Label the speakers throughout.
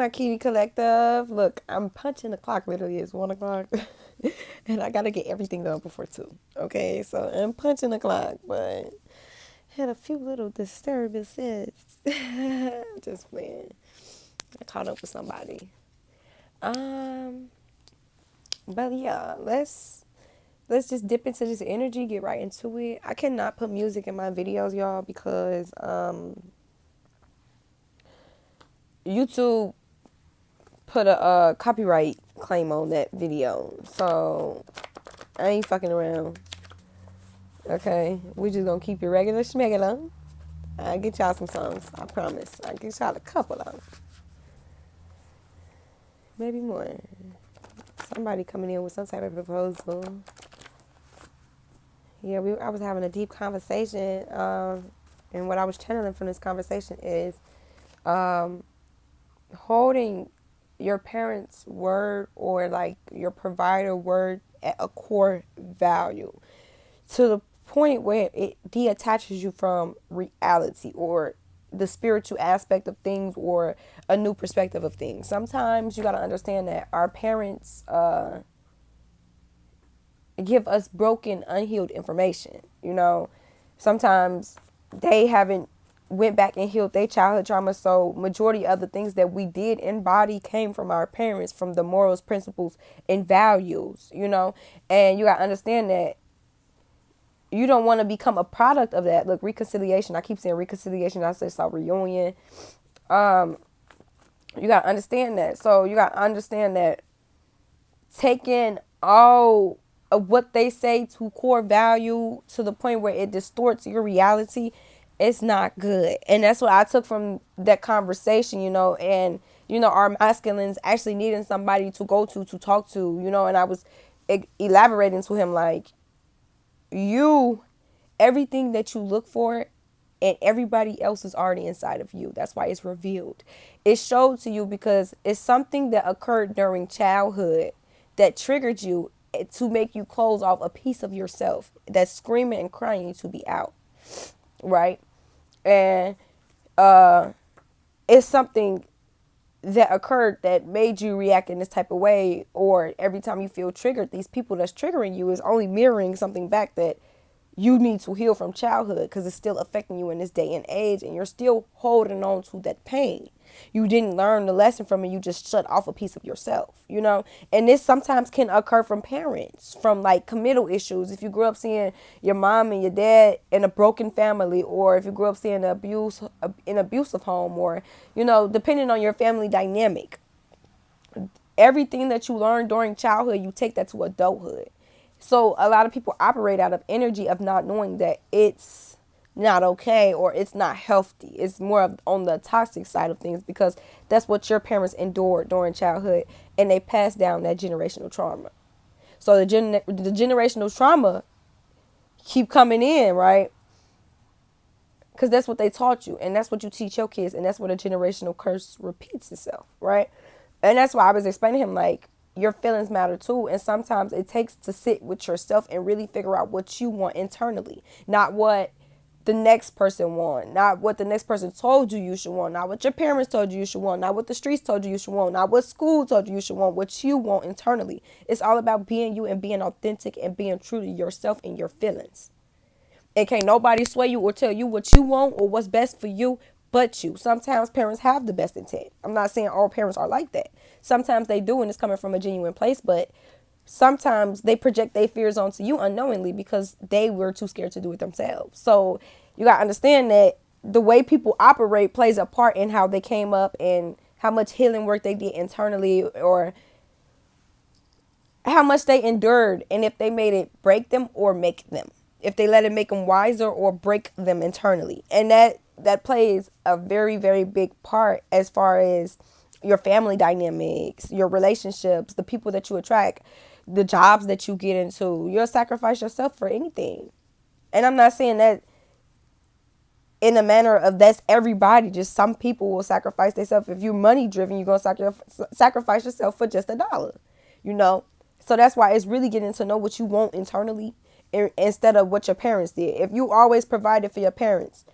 Speaker 1: My Keety Collective. Look, I'm punching the clock. Literally, it's 1 o'clock, and I gotta get everything done before 2. Okay, so I'm punching the clock, but had a few little disturbances. Just playing. I caught up with somebody. Um, but yeah, let's just dip into this energy. Get right into it. I cannot put music in my videos, y'all, because YouTube put a copyright claim on that video. So I ain't fucking around. Okay, we just gonna keep it regular schmegular. I'll get y'all some songs. I promise. I'll get y'all a couple of them. Maybe more. Somebody coming in with some type of proposal. Yeah, I was having a deep conversation. And what I was channeling from this conversation is holding your parents' word or like your provider word at a core value to the point where it detaches you from reality or the spiritual aspect of things or a new perspective of things. Sometimes you got to understand that our parents give us broken, unhealed information. You know, sometimes they haven't went back and healed their childhood trauma. So majority of the things that we did embody came from our parents, from the morals, principles, and values, you know. And you gotta understand that you don't want to become a product of that. Look, reconciliation. I keep saying reconciliation. I say it's a reunion. You gotta understand that. So you gotta understand that taking all of what they say to core value to the point where it distorts your reality, it's not good. And that's what I took from that conversation, you know, and, you know, our masculines actually needing somebody to go to talk to, you know, and I was elaborating to him like, you, everything that you look for and everybody else is already inside of you. That's why it's revealed. It's showed to you because it's something that occurred during childhood that triggered you to make you close off a piece of yourself that's screaming and crying to be out, right? And it's something that occurred that made you react in this type of way, or every time you feel triggered, these people that's triggering you is only mirroring something back that you need to heal from childhood because it's still affecting you in this day and age, and you're still holding on to that pain. You didn't learn the lesson from it. You just shut off a piece of yourself, you know? And this sometimes can occur from parents, from like committal issues. If you grew up seeing your mom and your dad in a broken family, or if you grew up seeing an abusive home, or, you know, depending on your family dynamic, everything that you learned during childhood, you take that to adulthood. So a lot of people operate out of energy of not knowing that it's not okay or it's not healthy. It's more of on the toxic side of things because that's what your parents endured during childhood, and they passed down that generational trauma. So the generational trauma keep coming in, right? Because that's what they taught you, and that's what you teach your kids, and that's what a generational curse repeats itself, right? And that's why I was explaining to him, like, your feelings matter too. And sometimes it takes to sit with yourself and really figure out what you want internally, not what the next person want, not what the next person told you you should want, not what your parents told you should want, not what the streets told you should want, not what school told you should want, what you want internally. It's all about being you and being authentic and being true to yourself and your feelings. And can't nobody sway you or tell you what you want or what's best for you but you. Sometimes parents have the best intent. I'm not saying all parents are like that. Sometimes they do, and it's coming from a genuine place, but sometimes they project their fears onto you unknowingly because they were too scared to do it themselves. So you got to understand that the way people operate plays a part in how they came up and how much healing work they did internally, or how much they endured, and if they made it break them or make them, if they let it make them wiser or break them internally. And that plays a very, very big part as far as your family dynamics, your relationships, the people that you attract, the jobs that you get into. You'll sacrifice yourself for anything. And I'm not saying that in a manner of that's everybody. Just some people will sacrifice themselves. If you're money driven, you're going to sacrifice yourself for just $1, you know? So that's why it's really getting to know what you want internally instead of what your parents did. If you always provided for your parents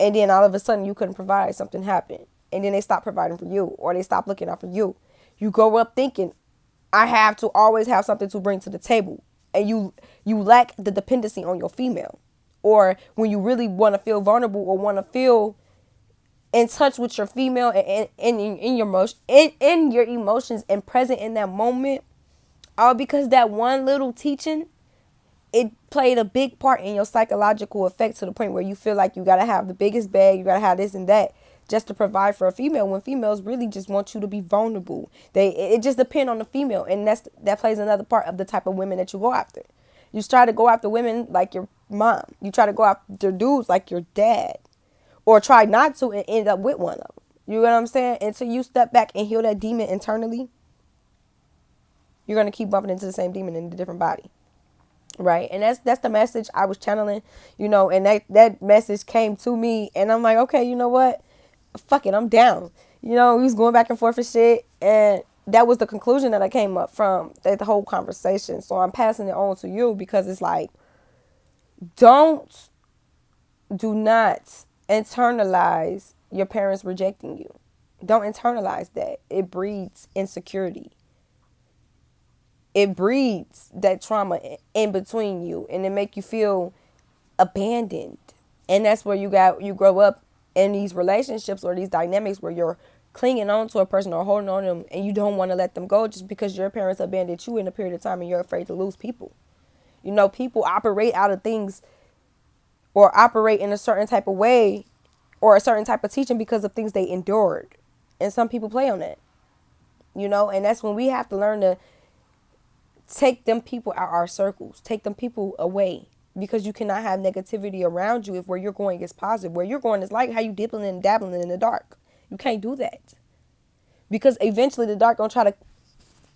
Speaker 1: and then all of a sudden you couldn't provide, something happened. and then they stop providing for you, or they stop looking out for you. You grow up thinking, I have to always have something to bring to the table, and you lack the dependency on your female. Or when you really want to feel vulnerable or want to feel in touch with your female and in your in your emotions and present in that moment, all because that one little teaching, it played a big part in your psychological effect, to the point where you feel like you gotta have the biggest bag, you gotta have this and that just to provide for a female, when females really just want you to be vulnerable. It just depends on the female, and that plays another part of the type of women that you go after. You try to go after women like your mom. You try to go after dudes like your dad, or try not to and end up with one of them. You know what I'm saying? Until you step back and heal that demon internally, you're gonna keep bumping into the same demon in a different body. Right. And that's the message I was channeling, and that message came to me, and I'm like, okay, you know what? Fuck it, I'm down. We was going back and forth for shit, and that was the conclusion that I came up from the whole conversation. So I'm passing it on to you, because it's like, do not internalize your parents rejecting you. Don't internalize that. It breeds insecurity. It breeds that trauma in between you, and it make you feel abandoned. And that's where you grow up in these relationships or these dynamics where you're clinging on to a person or holding on to them, and you don't want to let them go just because your parents abandoned you in a period of time and you're afraid to lose people. People operate out of things or operate in a certain type of way or a certain type of teaching because of things they endured. And some people play on that, and that's when we have to learn to take them people out our circles, take them people away, because you cannot have negativity around you if where you're going is positive. Where you're going is like how you dipping and dabbling in the dark. You can't do that, because eventually the dark gonna try to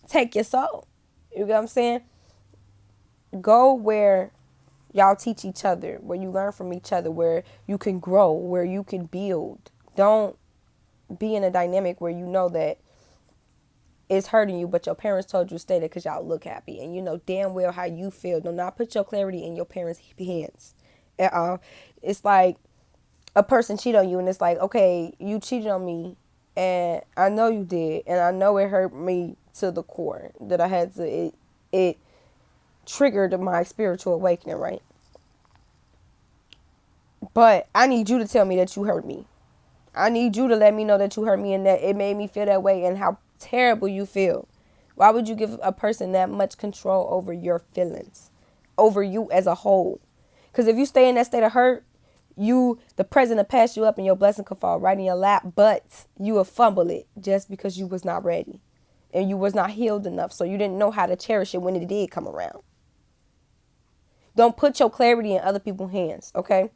Speaker 1: take your soul. You know what I'm saying? Go where y'all teach each other, where you learn from each other, where you can grow, where you can build. Don't be in a dynamic where you know that it's hurting you, but your parents told you to stay there because y'all look happy, and you know damn well how you feel. Do not put your clarity in your parents' hands at all. It's like a person cheat on you, and it's like, okay, you cheated on me, and I know you did, and I know it hurt me to the core, that I had to, it triggered my spiritual awakening, right? But I need you to tell me that you hurt me. I need you to let me know that you hurt me, and that it made me feel that way, and how terrible you feel. Why would you give a person that much control over your feelings, over you as a whole? Because if you stay in that state of hurt, the present will pass you up, and your blessing could fall right in your lap, but you will fumble it just because you was not ready, and you was not healed enough, so you didn't know how to cherish it when it did come around. Don't put your clarity in other people's hands, okay?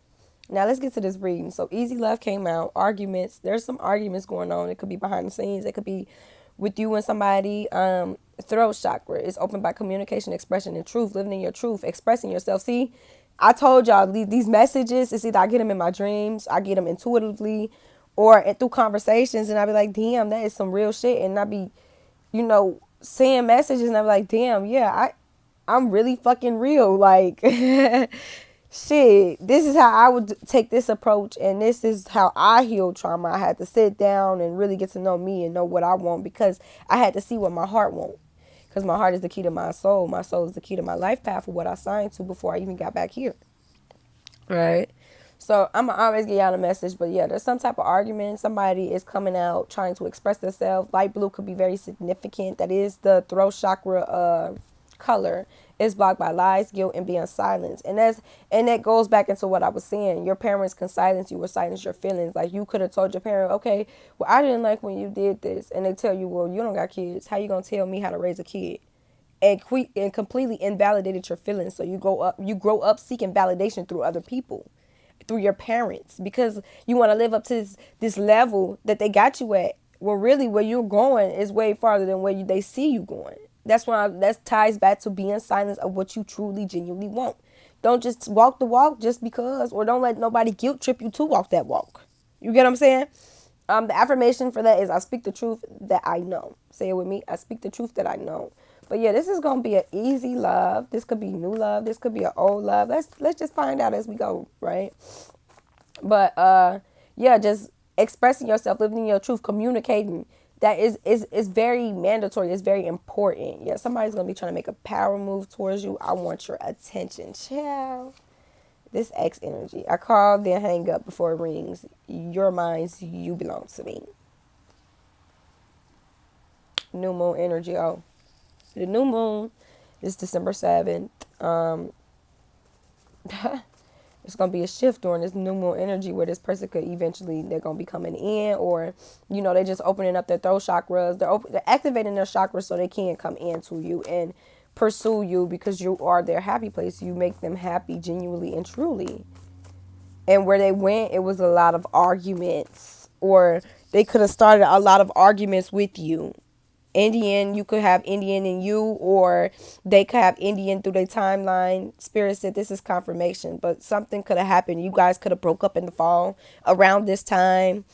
Speaker 1: Now let's get to this reading. So Easy Love came out. Arguments. There's some arguments going on. It could be behind the scenes. It could be with you and somebody. Throat chakra is opened by communication, expression, and truth. Living in your truth, expressing yourself. See, I told y'all these messages. It's either I get them in my dreams, I get them intuitively, or through conversations, and I be like, damn, that is some real shit. And I be, saying messages, and I be like, damn, yeah, I'm really fucking real. Like, shit, this is how I would take this approach, and this is how I heal trauma. I had to sit down and really get to know me and know what I want, because I had to see what my heart wants. Because my heart is the key to my soul. My soul is the key to my life path, for what I signed to before I even got back here. Right? So I'm going to always get y'all a message. But yeah, there's some type of argument. Somebody is coming out trying to express themselves. Light blue could be very significant. That is the throat chakra color. Is blocked by lies, guilt, and being silenced. And that goes back into what I was saying. Your parents can silence you or silence your feelings. Like, you could have told your parent, okay, well, I didn't like when you did this. And they tell you, well, you don't got kids. How you going to tell me how to raise a kid? And completely invalidated your feelings. So you grow up seeking validation through other people, through your parents, because you want to live up to this level that they got you at. Well, really, where you're going is way farther than where they see you going. That's why that ties back to being silent of what you truly, genuinely want. Don't just walk the walk just because, or don't let nobody guilt trip you to walk that walk. You get what I'm saying? The affirmation for that is, I speak the truth that I know. Say it with me. I speak the truth that I know. But yeah, this is going to be an easy love. This could be new love. This could be an old love. Let's just find out as we go, right? But yeah, just expressing yourself, living your truth, communicating. That is very mandatory. It's very important. Yeah, somebody's gonna be trying to make a power move towards you. I want your attention, child. This X energy. I call, then hang up before it rings. Your minds, you belong to me. New moon energy. Oh, the new moon is December 7th. It's going to be a shift during this new moon energy where this person could eventually, they're going to be coming in, or, you know, they're just opening up their throat chakras. They're activating their chakras so they can come into you and pursue you because you are their happy place. You make them happy genuinely and truly. And where they went, it was a lot of arguments, or they could have started a lot of arguments with you. Indian, you could have Indian in you, or they could have Indian through their timeline. Spirit said this is confirmation, but something could have happened. You guys could have broke up in the fall around this time,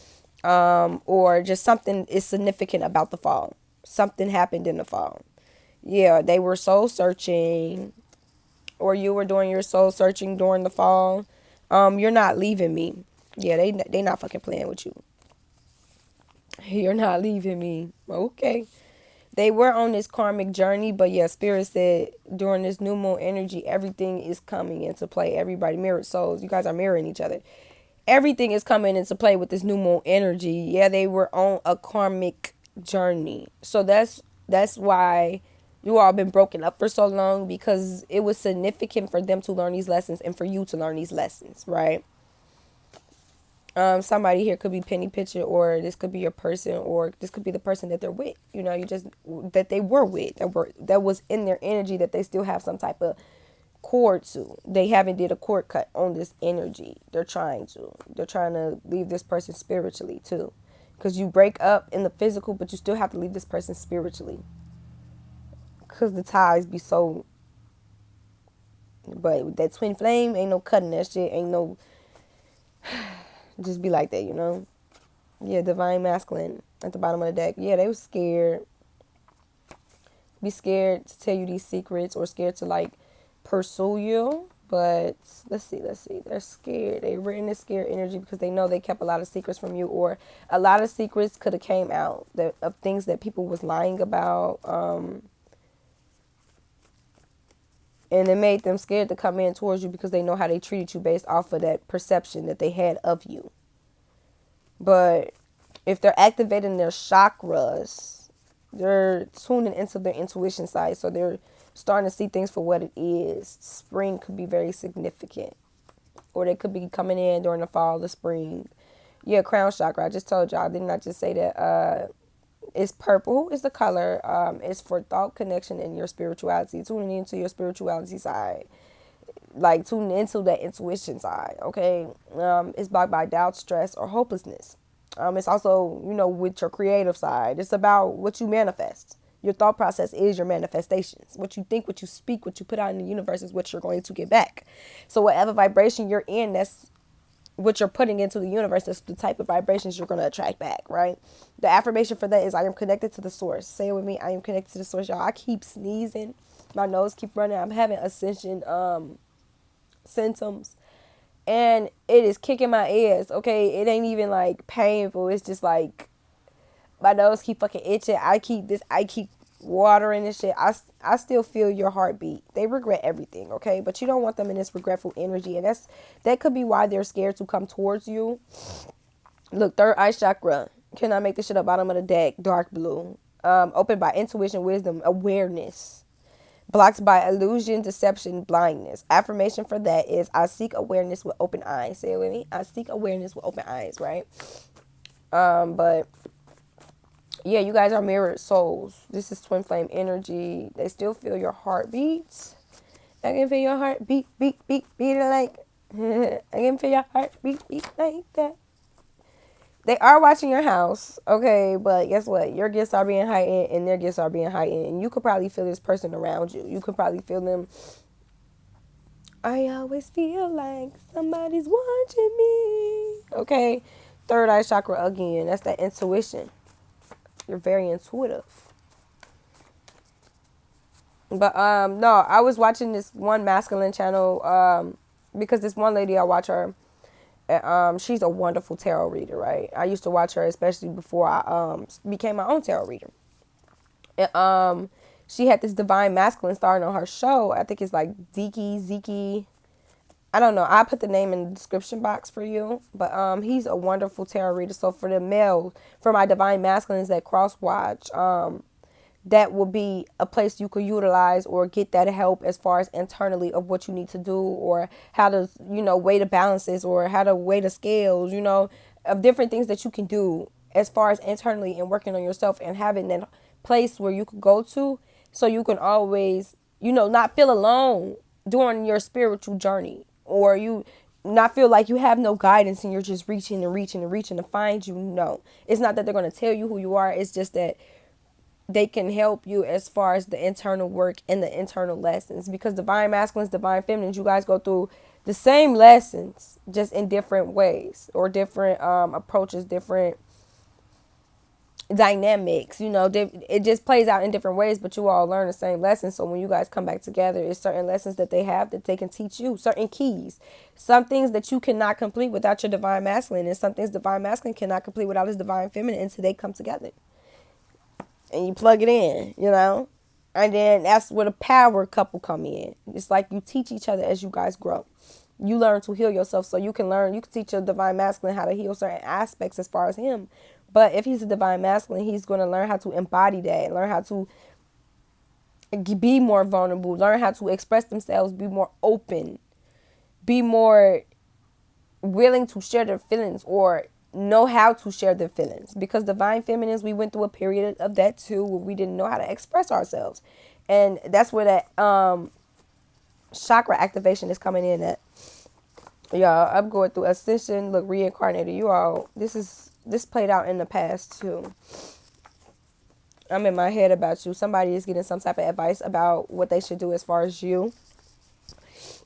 Speaker 1: or just something is significant about the fall. Something happened in the fall. Yeah, they were soul searching, or you were doing your soul searching during the fall. You're not leaving me. Yeah, they not fucking playing with you. You're not leaving me. Okay. They were on this karmic journey, but yeah, Spirit said during this new moon energy, everything is coming into play. Everybody, mirrored souls. You guys are mirroring each other. Everything is coming into play with this new moon energy. Yeah, they were on a karmic journey. So that's why you all been broken up for so long, because it was significant for them to learn these lessons and for you to learn these lessons, right? Somebody here could be penny picture, or this could be your person, or this could be the person that they're with. You know, you just that they were with, that was in their energy, that they still have some type of cord to. They haven't did a cord cut on this energy. They're trying to leave this person spiritually too, because you break up in the physical, but you still have to leave this person spiritually, because the ties be so. But with that twin flame, ain't no cutting that shit. Ain't no. Just be like that, you know. Yeah, divine masculine at the bottom of the deck. Yeah, they were scared. Be scared to tell you these secrets, or scared to like pursue you. But let's see. They're scared. They're in this scared energy because they know they kept a lot of secrets from you, or a lot of secrets could have came out of things that people was lying about. And it made them scared to come in towards you because they know how they treated you based off of that perception that they had of you. But if they're activating their chakras, they're tuning into their intuition side. So they're starting to see things for what it is. Spring could be very significant. Or they could be coming in during the fall, the spring. Yeah, crown chakra. I just told y'all. Didn't I just say that? It's purple is the color. It's for thought connection and your spirituality. Tuning into your spirituality side. Like tuning into that intuition side. Okay. It's blocked by doubt, stress, or hopelessness. It's also, you know, with your creative side. It's about what you manifest. Your thought process is your manifestations. What you think, what you speak, what you put out in the universe is what you're going to get back. So whatever vibration you're in, that's what you're putting into the universe. Is the type of vibrations you're going to attract back, right? The affirmation for that is I am connected to the source. Say it with me. I am connected to the source, y'all. I keep sneezing. My nose keep running. I'm having ascension symptoms. And it is kicking my ears, okay? It ain't even like painful. It's just like my nose keep fucking itching. I keep watering and shit. I still feel your heartbeat. They regret everything, okay? But you don't want them in this regretful energy. And that could be why they're scared to come towards you. Look, third eye chakra. Can I make this shit up? Bottom of the deck, dark blue. Opened by intuition, wisdom, awareness. Blocked by illusion, deception, blindness. Affirmation for that is I seek awareness with open eyes. Say it with me. I seek awareness with open eyes, right? But yeah, you guys are mirrored souls. This is twin flame energy. They still feel your heartbeats. I can feel your heart beat like. I can feel your heart beat like that. They are watching your house, okay, but guess what? Your gifts are being heightened and their gifts are being heightened. And you could probably feel this person around you. You could probably feel them. I always feel like somebody's watching me. Okay, third eye chakra again. That's that intuition. You're very intuitive. But no, I was watching this one masculine channel because this one lady, I watch her. She's a wonderful tarot reader, right? I used to watch her, especially before I became my own tarot reader. And she had this divine masculine starring on her show. I think it's like Zeke. I don't know. I put the name in the description box for you. But he's a wonderful tarot reader. So for the male, for my divine masculines that cross watch, that will be a place you could utilize or get that help as far as internally of what you need to do, or how to, weigh the balances, or how to weigh the scales, of different things that you can do as far as internally and working on yourself, and having that place where you could go to so you can always, not feel alone during your spiritual journey, or you not feel like you have no guidance and you're just reaching and reaching and reaching to find you. No, it's not that they're going to tell you who you are. It's just that they can help you as far as the internal work and the internal lessons, because divine masculines, divine feminines, you guys go through the same lessons, just in different ways, or different approaches, different dynamics. It just plays out in different ways, but you all learn the same lessons. So when you guys come back together, it's certain lessons that they have that they can teach you, certain keys, some things that you cannot complete without your divine masculine, and some things divine masculine cannot complete without his divine feminine, until they come together and you plug it in, and then that's where the power couple come in. It's like you teach each other as you guys grow. You learn to heal yourself, so you can teach your divine masculine how to heal certain aspects as far as him. But if he's a divine masculine, he's going to learn how to embody that, learn how to be more vulnerable, learn how to express themselves, be more open, be more willing to share their feelings, or know how to share their feelings. Because divine feminines, we went through a period of that too, where we didn't know how to express ourselves, and that's where that chakra activation is coming in at. Y'all, I'm going through ascension, look, reincarnated. You all, this played out in the past too. I'm in my head about you. Somebody is getting some type of advice about what they should do as far as you.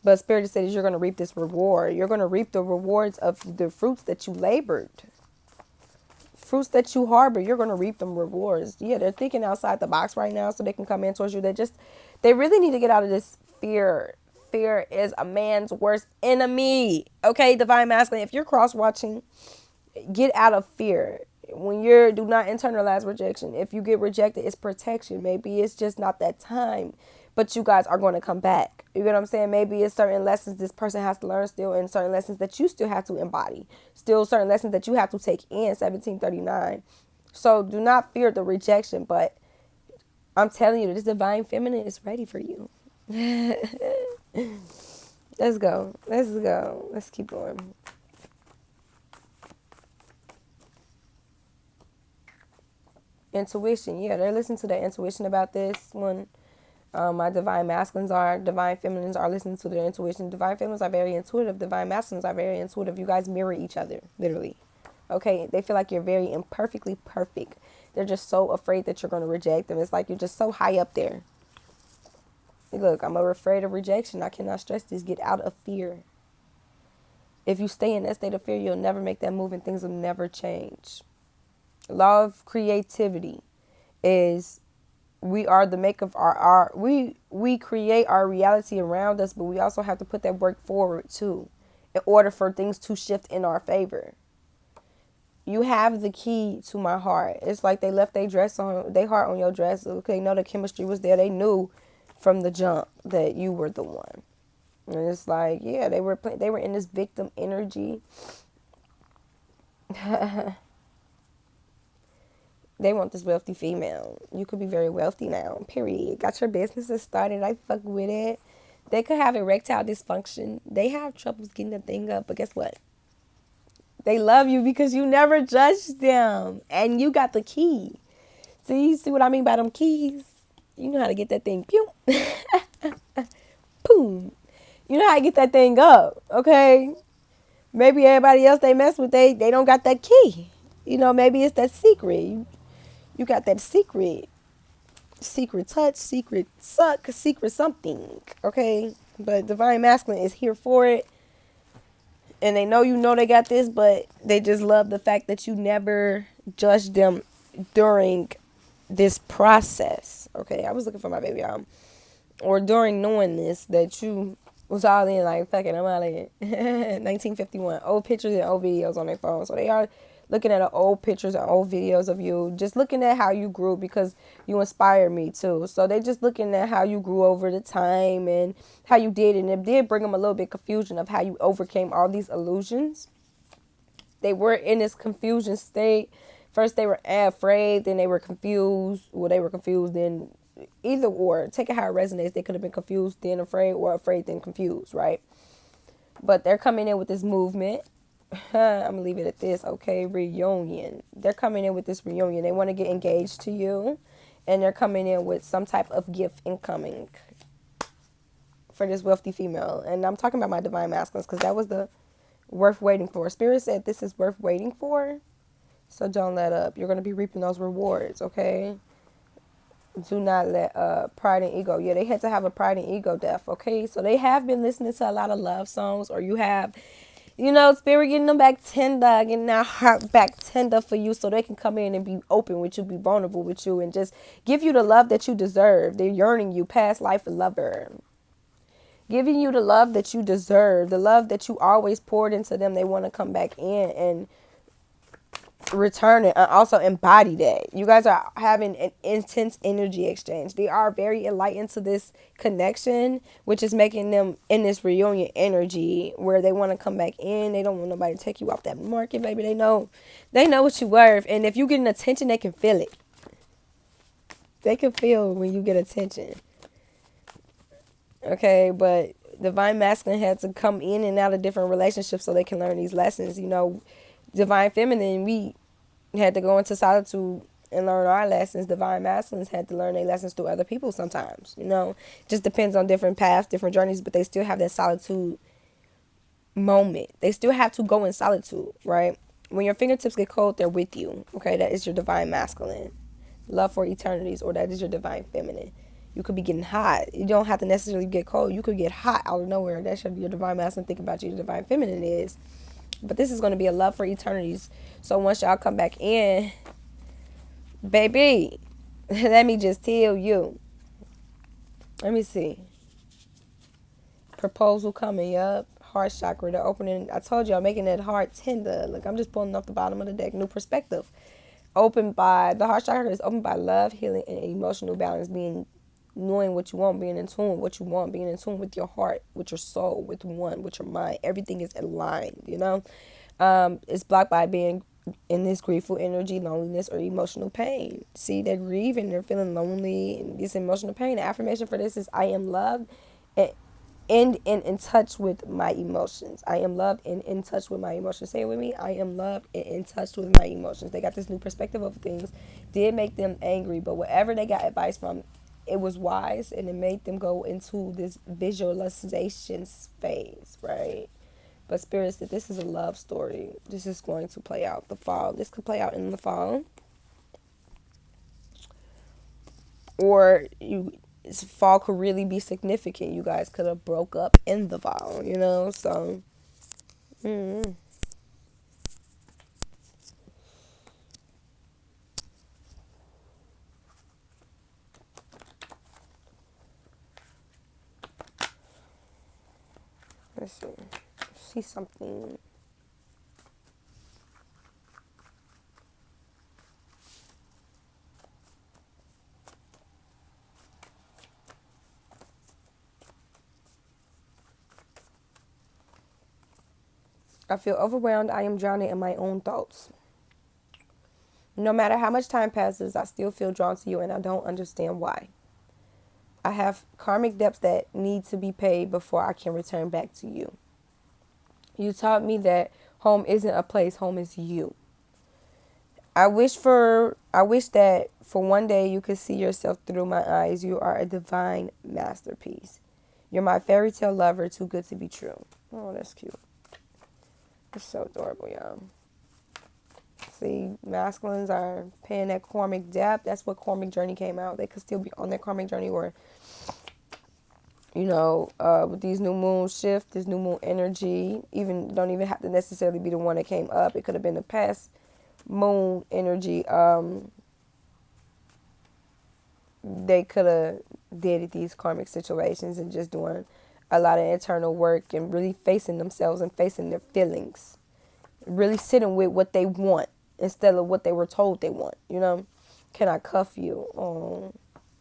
Speaker 1: But Spirit says you're going to reap this reward. You're going to reap the rewards of the fruits that you labored. Fruits that you harbor, you're going to reap them rewards. Yeah, they're thinking outside the box right now so they can come in towards you. They really need to get out of this fear. Fear is a man's worst enemy. Okay, divine masculine, if you're cross-watching, get out of fear. Do not internalize rejection. If you get rejected, it's protection. Maybe it's just not that time, but you guys are going to come back. You get what I'm saying? Maybe it's certain lessons this person has to learn still, and certain lessons that you still have to embody. Still certain lessons that you have to take in 1739. So do not fear the rejection, but I'm telling you, this divine feminine is ready for you. Let's go. Let's keep going. Intuition. Yeah, they're listening to their intuition about this one. My divine masculines divine feminines are listening to their intuition. Divine feminines are very intuitive. Divine masculines are very intuitive. You guys mirror each other, literally. Okay, they feel like you're very imperfectly perfect. They're just so afraid that you're going to reject them. It's like you're just so high up there. Look, I'm afraid of rejection. I cannot stress this. Get out of fear. If you stay in that state of fear, you'll never make that move, and things will never change. Law of creativity is we are the make of our we create our reality around us, but we also have to put that work forward too in order for things to shift in our favor. You have the key to my heart. It's like they left their heart on your dress. Okay, no, the chemistry was there. They knew from the jump that you were the one. And it's like, yeah, they were in this victim energy. They want this wealthy female. You could be very wealthy now, period. Got your businesses started. I fuck with it. They could have erectile dysfunction. They have troubles getting the thing up. But guess what? They love you because you never judged them. And you got the key. See what I mean by them keys? You know how to get that thing. Pew. Boom. You know how to get that thing up. Okay? Maybe everybody else they mess with, they don't got that key. Maybe it's that secret. You got that secret touch, secret suck, secret something, okay? But divine masculine is here for it, and they know they got this, but they just love the fact that you never judged them during this process, okay? I was looking for my baby or during knowing this, that you was all in like, fucking, I'm all in. 1951. Old pictures and old videos on their phone. So they are looking at old pictures and old videos of you, just looking at how you grew because you inspired me too. So they just looking at how you grew over the time and how you did. And it did bring them a little bit confusion of how you overcame all these illusions. They were in this confusion state. First they were afraid, then they were confused. Well, they were confused, then either or. Take it how it resonates. They could have been confused, then afraid, or afraid, then confused, right? But they're coming in with this movement. I'm going to leave it at this, okay? Reunion. They're coming in with this reunion. They want to get engaged to you. And they're coming in with some type of gift incoming for this wealthy female. And I'm talking about my divine masculines because that was the worth waiting for. Spirit said this is worth waiting for. So don't let up. You're going to be reaping those rewards, okay? Do not let pride and ego. Yeah, they had to have a pride and ego death, okay? So they have been listening to a lot of love songs, or you have, you know, spirit getting them back tender, getting that heart back tender for you so they can come in and be open with you, be vulnerable with you, and just give you the love that you deserve. They're yearning you, past life lover. Giving you the love that you deserve, the love that you always poured into them. They want to come back in and return it and also embody that. You guys are having an intense energy exchange. They are very enlightened to this connection, which is making them in this reunion energy where they want to come back in. They don't want nobody to take you off that market, baby. They know what you worth. And if you get an attention, they can feel it. They can feel when you get attention. Okay, but divine masculine had to come in and out of different relationships so they can learn these lessons. You know, divine feminine, we had to go into solitude and learn our lessons. Divine masculines had to learn their lessons through other people sometimes. You know, just depends on different paths, different journeys, but they still have that solitude moment. They still have to go in solitude, right? When your fingertips get cold, they're with you. Okay, that is your divine masculine. Love for eternities, or that is your divine feminine. You could be getting hot. You don't have to necessarily get cold. You could get hot out of nowhere. That's your divine masculine. Think about your divine feminine is. But this is going to be a love for eternities. So once y'all come back in, baby, let me just tell you. Let me see. Proposal coming up. Heart chakra, the opening. I told you I'm making that heart tender. Look, I'm just pulling off the bottom of the deck. New perspective. Opened by, the heart chakra is opened by love, healing, and emotional balance. Knowing what you want, being in tune with what you want, being in tune with your heart, with your soul, with one, with your mind. Everything is aligned, you know. It's blocked by being in this grieful energy, loneliness, or emotional pain. See, they're grieving, they're feeling lonely, and this emotional pain. The affirmation for this is, I am loved and in touch with my emotions. I am loved and in touch with my emotions. Say it with me. I am loved and in touch with my emotions. They got this new perspective of things. Did make them angry, but whatever they got advice from, it was wise, and it made them go into this visualization phase, right? But Spirit said this is a love story. This is going to play out the fall. This could play out in the fall. Or fall could really be significant. You guys could have broke up in the fall, you know? So, let's see. See something. I feel overwhelmed. I am drowning in my own thoughts. No matter how much time passes, I still feel drawn to you, and I don't understand why. I have karmic debts that need to be paid before I can return back to you. You taught me that home isn't a place, home is you. I wish that for one day you could see yourself through my eyes. You are a divine masterpiece. You're my fairy tale lover, too good to be true. Oh, that's cute. It's so adorable, y'all. See, masculines are paying that karmic debt. That's what karmic journey came out. They could still be on their karmic journey, or, you know, with these new moon shift, this new moon energy, don't even have to necessarily be the one that came up. It could have been the past moon energy. They could have dated these karmic situations and just doing a lot of internal work and really facing themselves and facing their feelings. Really sitting with what they want instead of what they were told they want, you know? Can I cuff you? Oh,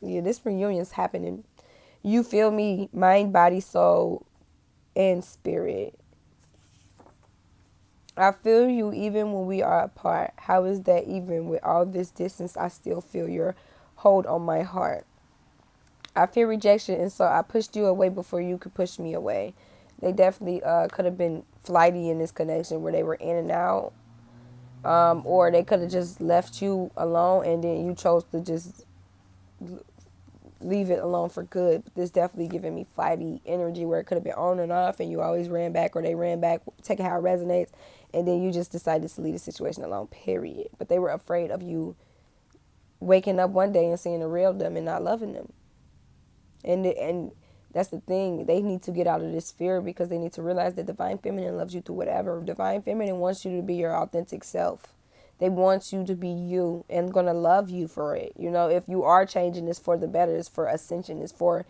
Speaker 1: yeah, this reunion's happening. You feel me? Mind, body, soul, and spirit. I feel you even when we are apart. How is that even with all this distance? I still feel your hold on my heart. I fear rejection, and so I pushed you away before you could push me away. They definitely could have been flighty in this connection where they were in and out. Or they could have just left you alone and then you chose to just leave it alone for good. But this definitely giving me flighty energy where it could have been on and off and you always ran back or they ran back, take it how it resonates. And then you just decided to leave the situation alone, period. But they were afraid of you waking up one day and seeing the real them and not loving them. And that's the thing. They need to get out of this fear because they need to realize that Divine Feminine loves you through whatever. Divine Feminine wants you to be your authentic self. They want you to be you and going to love you for it. You know, if you are changing, it's for the better. It's for ascension. It's for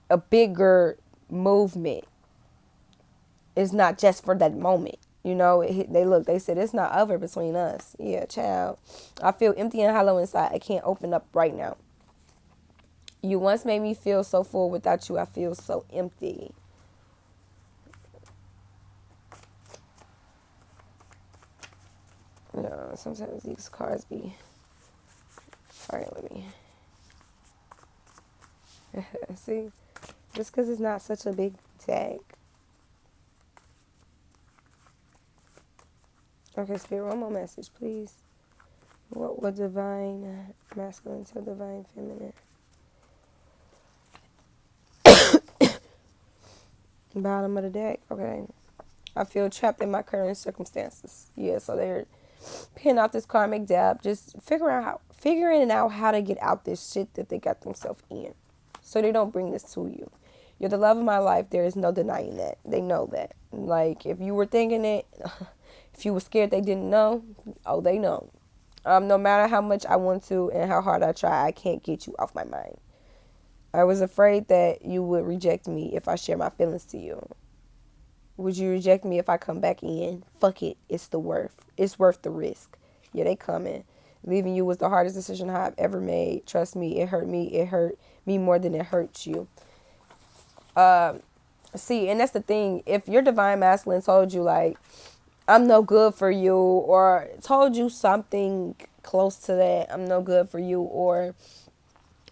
Speaker 1: a bigger movement. It's not just for that moment. You know, they said it's not over between us. Yeah, child. I feel empty and hollow inside. I can't open up right now. You once made me feel so full. Without you, I feel so empty. You know, sometimes these cards be fighting with me. See? Just because it's not such a big tag. Okay, Spirit, one more message, please. What divine masculine to divine feminine? Bottom of the deck. Okay. I feel trapped in my current circumstances. Yeah, so they're pinning out this karmic debt, just figuring out how to get out this shit that they got themselves in. So they don't bring this to you. You're the love of my life. There is no denying that. They know that. Like, if you were thinking it, if you were scared they didn't know, oh, they know. No matter how much I want to and how hard I try, I can't get you off my mind. I was afraid that you would reject me if I share my feelings to you. Would you reject me if I come back in? Fuck it. It's worth the risk. Yeah, they coming. Leaving you was the hardest decision I've ever made. Trust me, it hurt me. It hurt me more than it hurts you. See, and that's the thing. If your divine masculine told you, like, I'm no good for you, or told you something close to that, I'm no good for you, or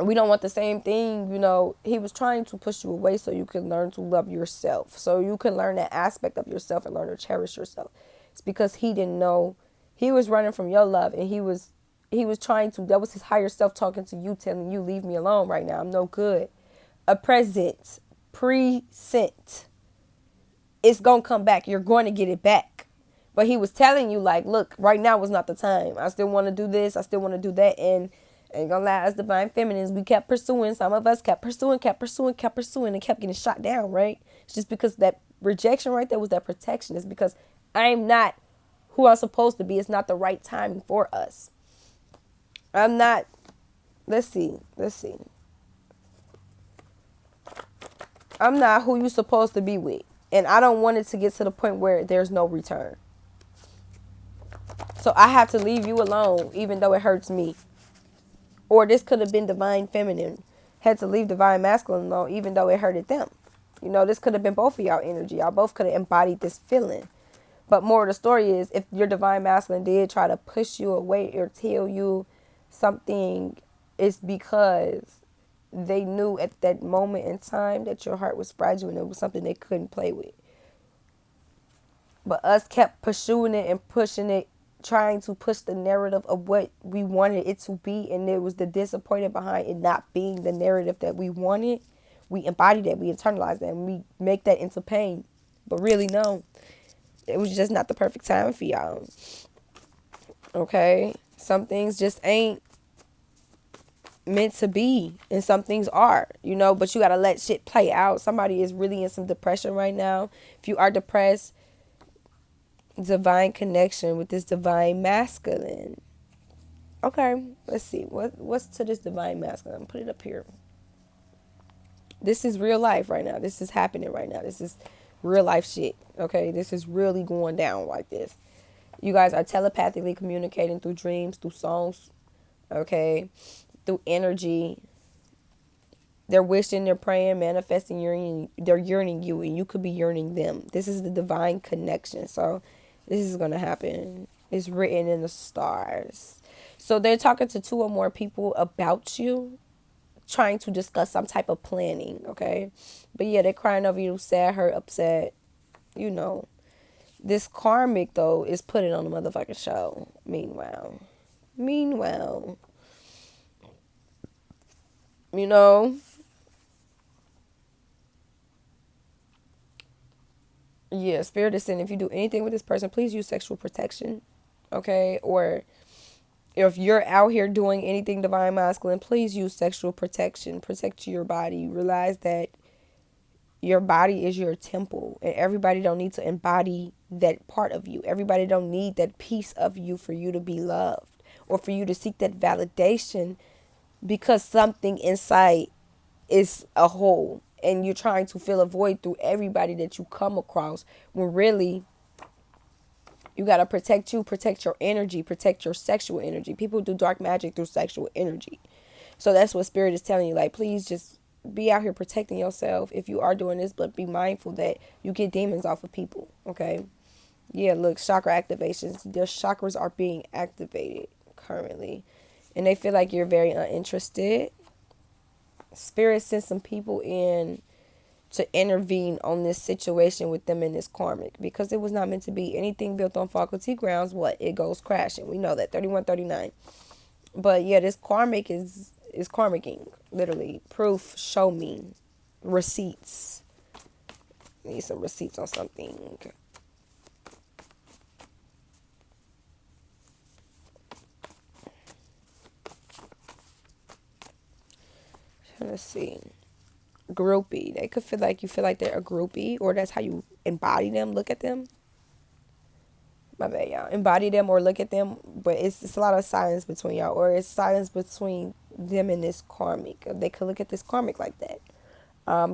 Speaker 1: we don't want the same thing, you know, he was trying to push you away so you can learn to love yourself. So you can learn that aspect of yourself and learn to cherish yourself. It's because he didn't know. He was running from your love, and he was trying to, that was his higher self talking to you, telling you, leave me alone right now. I'm no good. A present. It's going to come back. You're going to get it back. But he was telling you, like, look, right now was not the time. I still want to do this. I still want to do that. And ain't gonna lie, as divine feminines, we kept pursuing. Some of us kept pursuing, and kept getting shot down, right? It's just because that rejection right there was that protection. It's because I'm not who I'm supposed to be. It's not the right timing for us. I'm not, let's see. I'm not who you're supposed to be with. And I don't want it to get to the point where there's no return. So I have to leave you alone, even though it hurts me. Or this could have been divine feminine. Had to leave divine masculine alone, even though it hurted them. You know, this could have been both of y'all energy. Y'all both could have embodied this feeling. But more of the story is, if your divine masculine did try to push you away or tell you something, it's because they knew at that moment in time that your heart was fragile and it was something they couldn't play with. But us kept pursuing it and pushing it, trying to push the narrative of what we wanted it to be, and it was the disappointment behind it not being the narrative that we wanted. We embody that, we internalize that, and we make that into pain. But really, no, it was just not the perfect time for y'all. Okay? Some things just ain't meant to be, and some things are, you know, but you gotta let shit play out. Somebody is really in some depression right now. If you are depressed, divine connection with this divine masculine. Okay, let's see what's to this divine masculine. Put it up here. This is real life right now. This is happening right now. This is real life shit. Okay, this is really going down like this. You guys are telepathically communicating through dreams, through songs, okay, through energy. They're wishing, they're praying, manifesting, yearning. They're yearning you, and you could be yearning them. This is the divine connection. So this is going to happen. It's written in the stars. So they're talking to 2 or more people about you, trying to discuss some type of planning, okay? But yeah, they're crying over you, sad, hurt, upset, you know. This karmic, though, is putting on the motherfucking show. Meanwhile, you know, yeah, spirit is saying if you do anything with this person, please use sexual protection, okay? Or if you're out here doing anything divine masculine, please use sexual protection. Protect your body. Realize that your body is your temple, and everybody don't need to embody that part of you. Everybody don't need that piece of you for you to be loved or for you to seek that validation, because something inside is a hole and you're trying to fill a void through everybody that you come across, when really you got to protect you, protect your energy, protect your sexual energy. People do dark magic through sexual energy. So that's what spirit is telling you. Like, please just be out here protecting yourself if you are doing this, but be mindful that you get demons off of people, okay? Yeah, look, chakra activations. Their chakras are being activated currently, and they feel like you're very uninterested. Spirit sent some people in to intervene on this situation with them in this karmic, because it was not meant to be. Anything built on faculty grounds, what? It goes crashing. We know that. 3139. But yeah, this karmic is karmicking. Literally. Proof. Show me. Receipts. Need some receipts on something. Let's see. Groupie. They could feel like you feel like they're a groupie, or that's how you embody them, look at them. My bad, y'all. Embody them or look at them, but it's a lot of silence between y'all, or it's silence between them and this karmic. They could look at this karmic like that.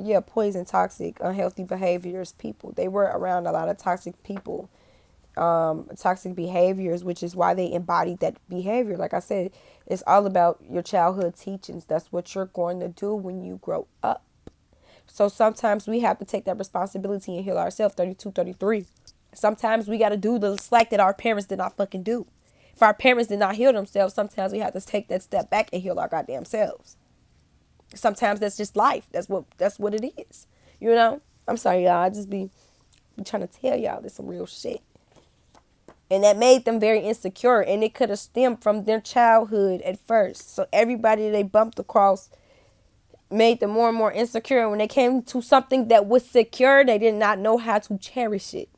Speaker 1: Yeah, poison, toxic, unhealthy behaviors, people. They were around a lot of toxic people, toxic behaviors, which is why they embodied that behavior. Like I said, it's all about your childhood teachings. That's what you're going to do when you grow up. So sometimes we have to take that responsibility and heal ourselves. 32, 33. Sometimes we got to do the slack that our parents did not fucking do. If our parents did not heal themselves, sometimes we have to take that step back and heal our goddamn selves. Sometimes that's just life. That's what it is. You know? I'm sorry, y'all. I just be trying to tell y'all this some real shit. And that made them very insecure. And it could have stemmed from their childhood at first. So everybody they bumped across made them more and more insecure. And when they came to something that was secure, they did not know how to cherish it.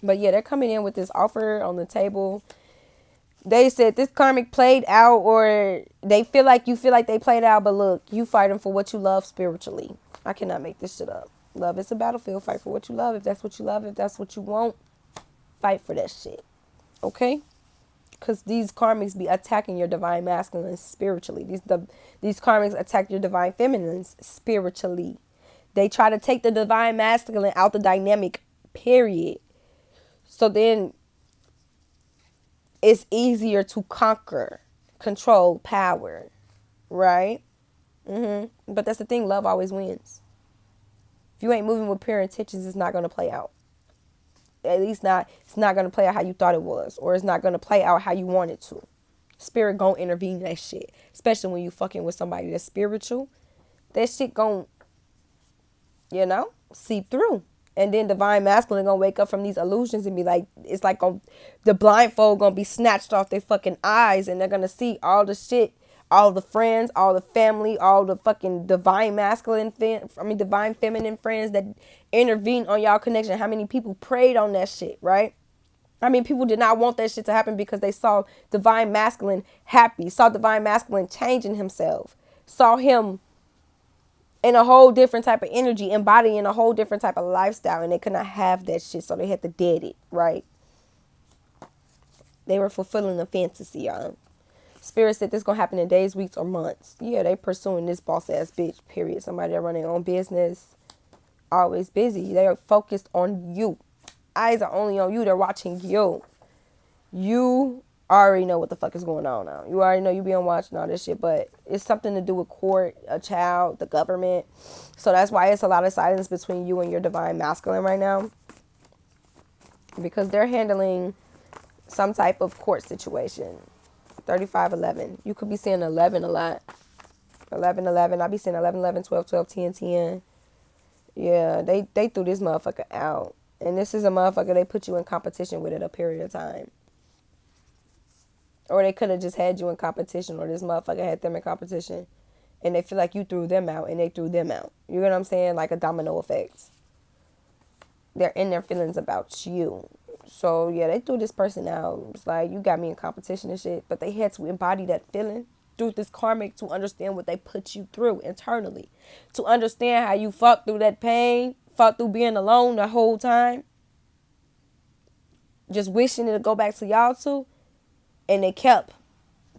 Speaker 1: But yeah, they're coming in with this offer on the table. They said this karmic played out, or they feel like you feel like they played out, but look, you fighting for what you love spiritually. I cannot make this shit up. Love is a battlefield. Fight for what you love. If that's what you love, if that's what you want, fight for that shit. Okay? Because these karmics be attacking your divine masculines spiritually. These karmics attack your divine feminines spiritually. They try to take the divine masculine out the dynamic, period. So then it's easier to conquer, control, power, right? But that's the thing. Love always wins. If you ain't moving with pure intentions, it's not going to play out. At least not. It's not going to play out how you thought it was, or it's not going to play out how you want it to. Spirit gonna intervene in that shit, especially when you fucking with somebody that's spiritual. That shit gonna, seep through. And then divine masculine gonna wake up from these illusions and be like, it's like the blindfold gonna be snatched off their fucking eyes, and they're gonna see all the shit, all the friends, all the family, all the fucking divine divine feminine friends that intervene on y'all connection. How many people prayed on that shit, right? I mean, people did not want that shit to happen because they saw divine masculine happy, saw divine masculine changing himself, saw him in a whole different type of energy, embodying a whole different type of lifestyle, and they could not have that shit, so they had to dead it, right? They were fulfilling a fantasy, y'all. Spirit said this gonna happen in days, weeks, or months. Yeah, they pursuing this boss ass bitch, period. Somebody that run their own business, always busy. They are focused on you. Eyes are only on you. They're watching you. You already know what the fuck is going on now. You already know you be on watch and all this shit, but it's something to do with court, a child, the government. So that's why it's a lot of silence between you and your divine masculine right now. Because they're handling some type of court situation. 3511. You could be seeing 11 a lot. 1111. I be seeing 1111, 12 12, 10 10. Yeah, they threw this motherfucker out. And this is a motherfucker they put you in competition with at a period of time. Or they could have just had you in competition, or this motherfucker had them in competition. And they feel like you threw them out, and they threw them out. You know what I'm saying? Like a domino effect. They're in their feelings about you. So, yeah, they threw this person out. It's like, you got me in competition and shit. But they had to embody that feeling through this karmic to understand what they put you through internally. To understand how you fought through that pain, fought through being alone the whole time. Just wishing it to go back to y'all two. And they kept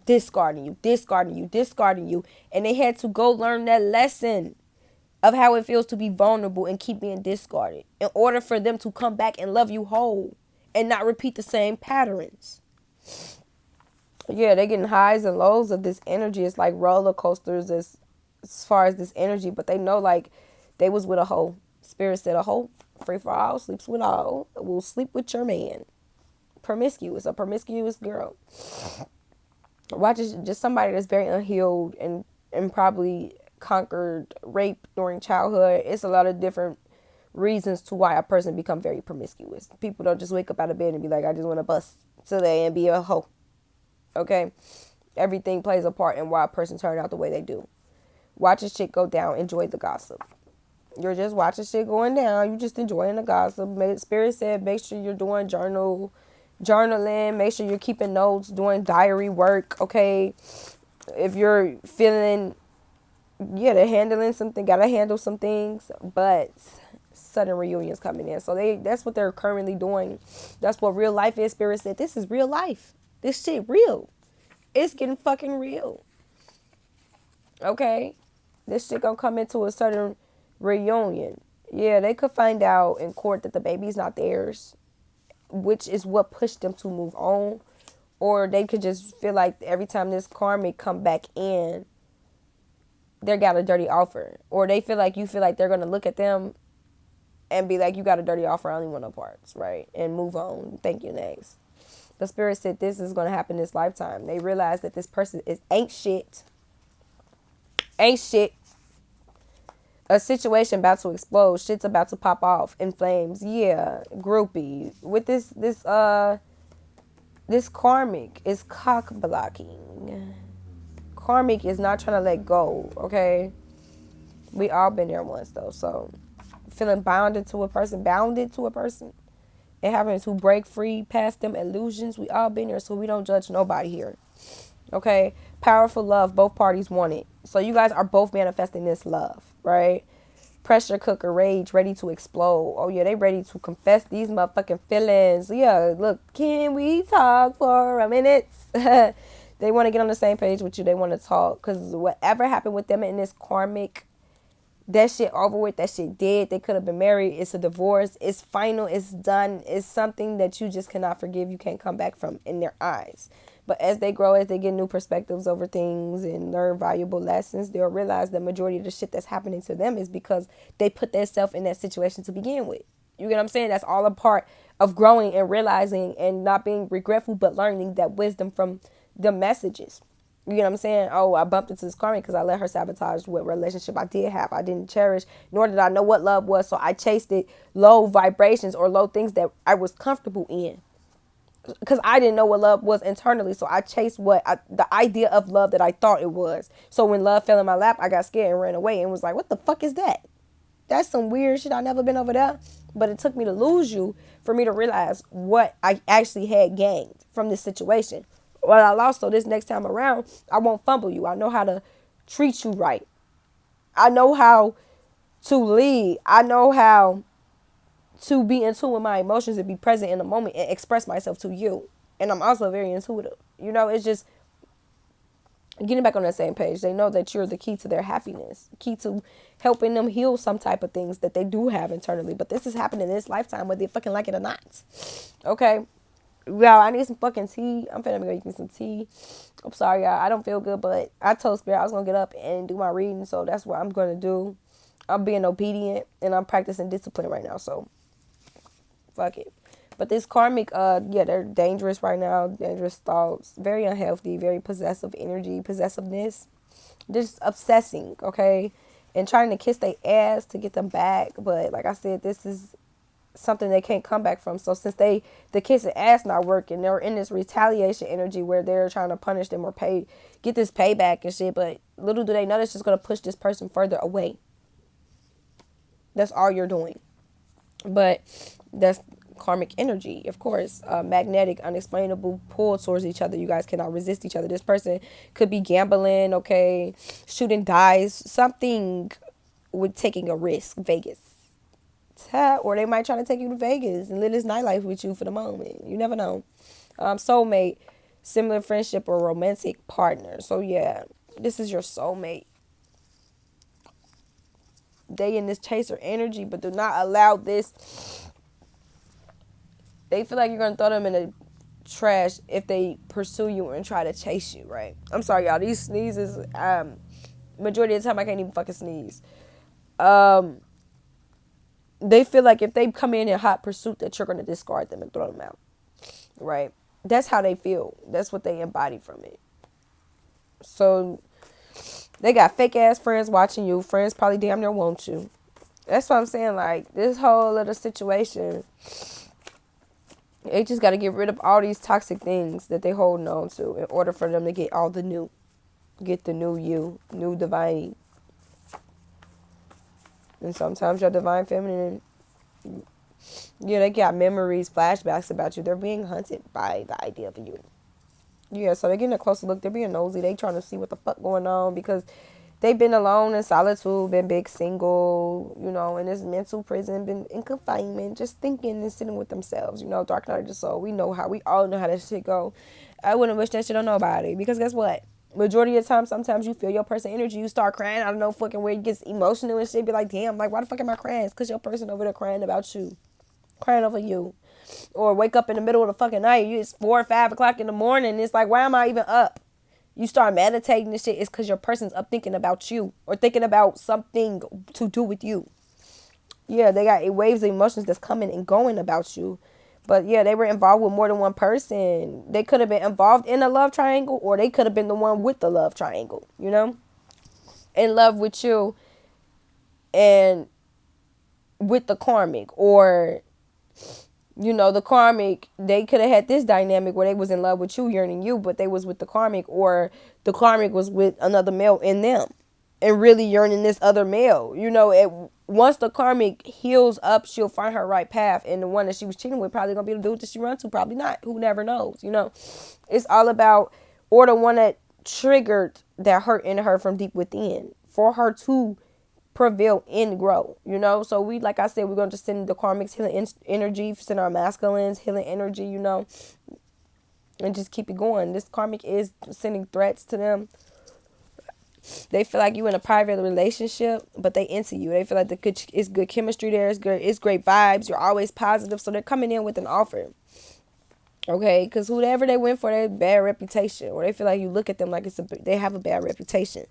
Speaker 1: discarding you, discarding you, discarding you. And they had to go learn that lesson of how it feels to be vulnerable and keep being discarded in order for them to come back and love you whole and not repeat the same patterns. Yeah, they're getting highs and lows of this energy. It's like roller coasters as far as this energy, but they know like they was with a hoe. Spirit said a hoe, free for all, sleeps with all, will sleep with your man. Promiscuous, a promiscuous girl. Watch just somebody that's very unhealed and probably conquered rape during childhood. It's a lot of different reasons to why a person become very promiscuous. People don't just wake up out of bed and be like, I just want to bust today and be a hoe. Okay? Everything plays a part in why a person turned out the way they do. Watch this shit go down. Enjoy the gossip. You're just watching shit going down. You just enjoying the gossip. Spirit said make sure you're doing journaling. Make sure you're keeping notes, doing diary work. Okay? If you're feeling, yeah, they're handling something, gotta handle some things, but sudden reunions coming in. So that's what they're currently doing. That's what real life is. Spirit said, this is real life. This shit real. It's getting fucking real. Okay? This shit gonna come into a sudden reunion. Yeah, they could find out in court that the baby's not theirs, which is what pushed them to move on. Or they could just feel like every time this karmic come back in, they got a dirty offer. Or they feel like you feel like they're going to look at them and be like, you got a dirty offer, I only want no parts, right? And move on. Thank you, next. The spirit said this is going to happen this lifetime. They realize that this person ain't shit. Ain't shit. A situation about to explode. Shit's about to pop off in flames. Yeah, groupie. With this karmic is cock blocking. Karmic is not trying to let go, okay? We all been there once, though. So, feeling bounded to a person, and having to break free past them illusions. We all been there, so we don't judge nobody here, okay? Powerful love. Both parties want it. So, you guys are both manifesting this love, right? Pressure cooker rage, ready to explode. Oh, yeah, they ready to confess these motherfucking feelings. Yeah, look, can we talk for a minute? They want to get on the same page with you. They want to talk. Because whatever happened with them in this karmic, that shit over with. That shit dead. They could have been married. It's a divorce. It's final. It's done. It's something that you just cannot forgive. You can't come back from in their eyes. But as they grow, as they get new perspectives over things and learn valuable lessons, they'll realize the majority of the shit that's happening to them is because they put themselves in that situation to begin with. You get what I'm saying? That's all a part of growing and realizing and not being regretful, but learning that wisdom from the messages. You know what I'm saying? Oh, I bumped into this karmic because I let her sabotage what relationship I did have. I didn't cherish, nor did I know what love was. So I chased it low vibrations or low things that I was comfortable in. Because I didn't know what love was internally. So I chased the idea of love that I thought it was. So when love fell in my lap, I got scared and ran away and was like, what the fuck is that? That's some weird shit. I never been over there. But it took me to lose you for me to realize what I actually had gained from this situation. Well, I lost, so this next time around, I won't fumble you. I know how to treat you right. I know how to lead. I know how to be in tune with my emotions and be present in the moment and express myself to you. And I'm also very intuitive. You know, it's just getting back on that same page. They know that you're the key to their happiness, key to helping them heal some type of things that they do have internally. But this is happening in this lifetime, whether you fucking like it or not. Okay? Y'all, I need some fucking tea. I'm finna go make me some tea. I'm sorry, y'all. I don't feel good, but I told Spirit I was gonna get up and do my reading, so that's what I'm gonna do. I'm being obedient, and I'm practicing discipline right now, so fuck it. But this karmic, they're dangerous right now. Dangerous thoughts. Very unhealthy. Very possessive energy. Possessiveness. Just obsessing, okay? And trying to kiss their ass to get them back. But like I said, this is something they can't come back from. So since the kissing ass not working, they're in this retaliation energy where they're trying to punish them or get this payback and shit. But little do they know that's just going to push this person further away. That's all you're doing. But that's karmic energy, of course. Magnetic, unexplainable pull towards each other. You guys cannot resist each other. This person could be gambling, okay, shooting dice, something with taking a risk. Vegas. Or they might try to take you to Vegas and live this nightlife with you for the moment. You never know. Soulmate, similar friendship or romantic partner. So yeah, this is your soulmate. They in this chaser energy, but do not allow this. They feel like you're going to throw them in the trash if they pursue you and try to chase you, right? I'm sorry, y'all. These sneezes, majority of the time I can't even fucking sneeze. They feel like if they come in hot pursuit that you're going to discard them and throw them out, right? That's how they feel. That's what they embody from it. So they got fake ass friends watching you. Friends probably damn near want you. That's what I'm saying. Like, this whole little situation, they just got to get rid of all these toxic things that they holding on to in order for them to get all the new. Get the new you, new divine. And sometimes your divine feminine, yeah, they got memories, flashbacks about you. They're being hunted by the idea of you. Yeah, so they're getting a closer look. They're being nosy. They trying to see what the fuck going on because they've been alone in solitude, been big single, in this mental prison, been in confinement, just thinking and sitting with themselves. Dark night of the soul. We all know how that shit go. I wouldn't wish that shit on nobody because guess what? Majority of the time, sometimes you feel your person energy. You start crying. I don't know fucking where it gets emotional and shit. Be like, damn, like, why the fuck am I crying? It's because your person over there crying about you. Crying over you. Or wake up in the middle of the fucking night. It's 4 or 5 o'clock in the morning. It's like, why am I even up? You start meditating and shit. It's because your person's up thinking about you. Or thinking about something to do with you. Yeah, they got waves of emotions that's coming and going about you. But yeah, they were involved with more than one person. They could have been involved in a love triangle, or they could have been the one with the love triangle, in love with you and with the karmic. Or, the karmic, they could have had this dynamic where they was in love with you, yearning you, but they was with the karmic, or the karmic was with another male in them and really yearning this other male. Once the karmic heals up, she'll find her right path. And the one that she was cheating with probably going to be the dude that she run to. Probably not. Who never knows, It's all about, or the one that triggered that hurt in her from deep within for her to prevail and grow, So we, like I said, we're going to send the karmics healing energy, send our masculines healing energy, and just keep it going. This karmic is sending threats to them. They feel like you in a private relationship, but they into you. They feel like it's good chemistry there. It's great vibes. You're always positive. So they're coming in with an offer. Okay? Because whoever they went for, they have a bad reputation. Or they feel like you look at them like they have a bad reputation.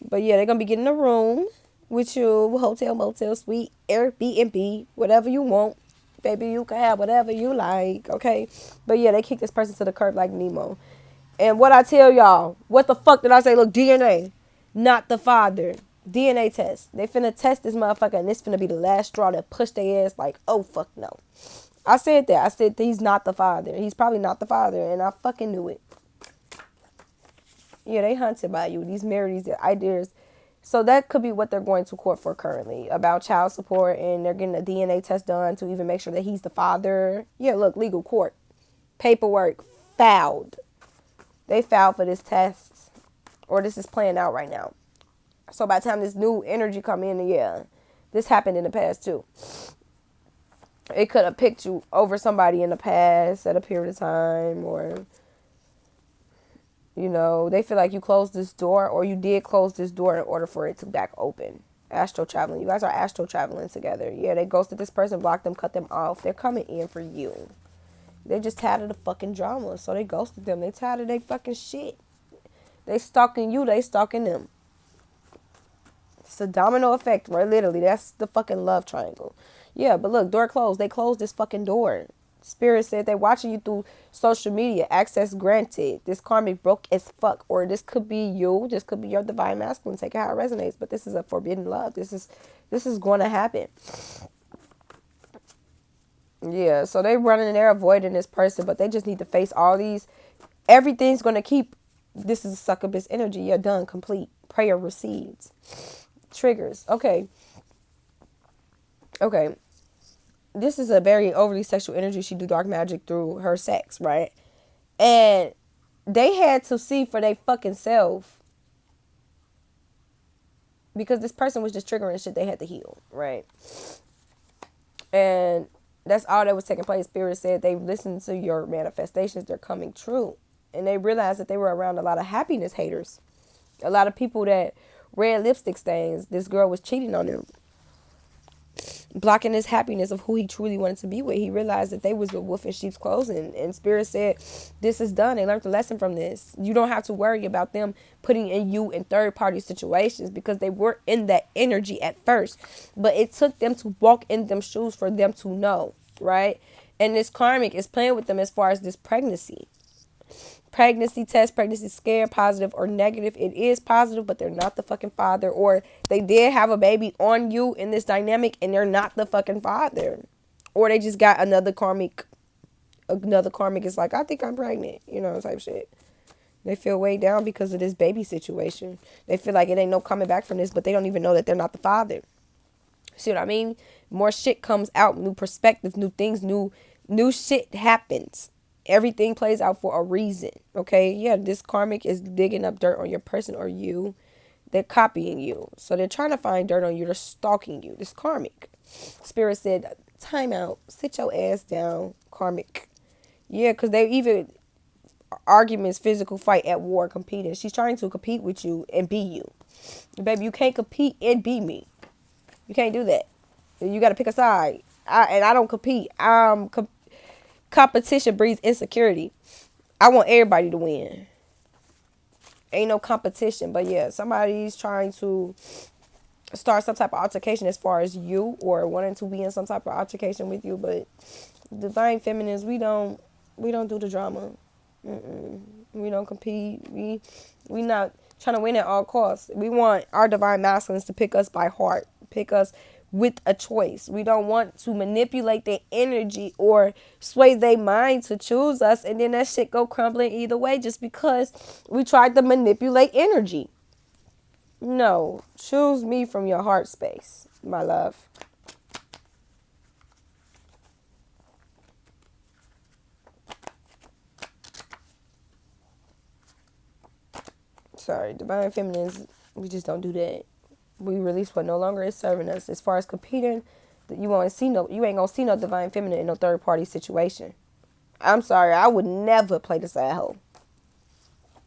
Speaker 1: But yeah, they're going to be getting a room with you. Hotel, motel, suite, Airbnb, whatever you want. Baby, you can have whatever you like. Okay? But yeah, they kick this person to the curb like Nemo. And what I tell y'all, what the fuck did I say? Look, DNA, not the father. DNA test. They finna test this motherfucker, and this finna be the last straw that push their ass like, oh, fuck no. I said that. I said that he's not the father. He's probably not the father, and I fucking knew it. Yeah, they hunted by you. These married, these ideas. So that could be what they're going to court for currently, about child support, and they're getting a DNA test done to even make sure that he's the father. Yeah, look, legal court. Paperwork filed. They filed for this test, or this is playing out right now. So by the time this new energy come in, yeah, this happened in the past too. It could have picked you over somebody in the past at a period of time, or You know, they feel like you closed this door, or you did close this door in order for it to back open. Astral traveling. You guys are astral traveling together. Yeah, they ghosted this person, blocked them, cut them off. They're coming in for you. They just tired of the fucking drama, so they ghosted them. They tired of they fucking shit. They stalking you, they stalking them. It's a domino effect, right? Literally, that's the fucking love triangle. Yeah, but look, door closed. They closed this fucking door. Spirit said they watching you through social media. Access granted. This karmic broke as fuck. Or this could be you. This could be your divine masculine. Take it how it resonates. But this is a forbidden love. This is going to happen. Yeah, so they running and they're avoiding this person, but they just need to face all these. Everything's going to keep. This is a succubus energy. You're done. Complete. Prayer recedes. Triggers. Okay. This is a very overly sexual energy. She do dark magic through her sex, right? And they had to see for their fucking self, because this person was just triggering shit they had to heal, right? And that's all that was taking place. Spirit said they listened to your manifestations. They're coming true. And they realized that they were around a lot of happiness haters. A lot of people that red lipstick stains. This girl was cheating on them, blocking his happiness of who he truly wanted to be with. He realized that they was a wolf in sheep's clothing, and Spirit said, this is done. They learned the lesson from this. You don't have to worry about them putting in you in third-party situations, because they were in that energy at first, but it took them to walk in them shoes for them to know, right? And this karmic is playing with them as far as this pregnancy test, pregnancy scare, positive or negative. It is positive, but they're not the fucking father, or they did have a baby on you in this dynamic and they're not the fucking father, or they just got another karmic is like, I think I'm pregnant, type shit. They feel way down because of this baby situation. They feel like it ain't no coming back from this, but they don't even know that they're not the father. See what I mean? More shit comes out, new perspectives, new things, new shit happens. Everything plays out for a reason, okay? Yeah, this karmic is digging up dirt on your person or you. They're copying you. So they're trying to find dirt on you. They're stalking you. This karmic. Spirit said, time out. Sit your ass down, karmic. Yeah, because they even arguments, physical fight at war, competing. She's trying to compete with you and be you. Baby, you can't compete and be me. You can't do that. You got to pick a side. I don't compete. Competition breeds insecurity. I want everybody to win. Ain't no competition. But yeah, somebody's trying to start some type of altercation as far as you, or wanting to be in some type of altercation with you. But divine feminines, we don't do the drama. We don't compete. We not trying to win at all costs. We want our divine masculines to pick us by heart. Pick us with a choice. We don't want to manipulate their energy or sway their mind to choose us, and then that shit go crumbling either way just because we tried to manipulate energy. No, choose me from your heart space, my love. Sorry, divine feminines, we just don't do that. We release what no longer is serving us. As far as competing, you ain't gonna see no divine feminine in no third party situation. I'm sorry, I would never play the sad hoe.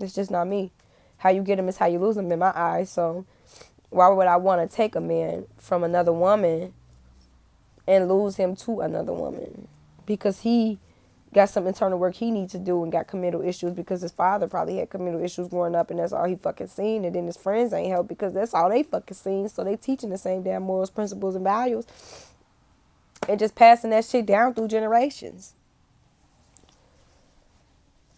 Speaker 1: It's just not me. How you get them is how you lose them in my eyes. So why would I want to take a man from another woman and lose him to another woman? Because he got some internal work he needs to do and got committal issues, because his father probably had committal issues growing up, and that's all he fucking seen. And then his friends ain't help because that's all they fucking seen. So they teaching the same damn morals, principles, and values, and just passing that shit down through generations.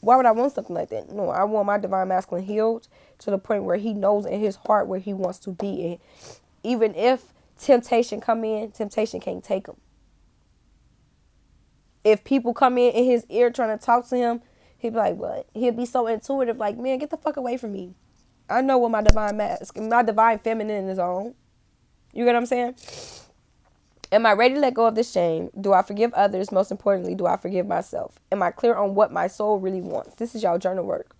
Speaker 1: Why would I want something like that? No, I want my divine masculine healed to the point where he knows in his heart where he wants to be. And even if temptation come in, temptation can't take him. If people come in his ear trying to talk to him, he'd be like, what? He'll be so intuitive, like, man, get the fuck away from me. I know what my divine feminine is on. You get what I'm saying? Am I ready to let go of this shame? Do I forgive others? Most importantly, do I forgive myself? Am I clear on what my soul really wants? This is y'all journal work.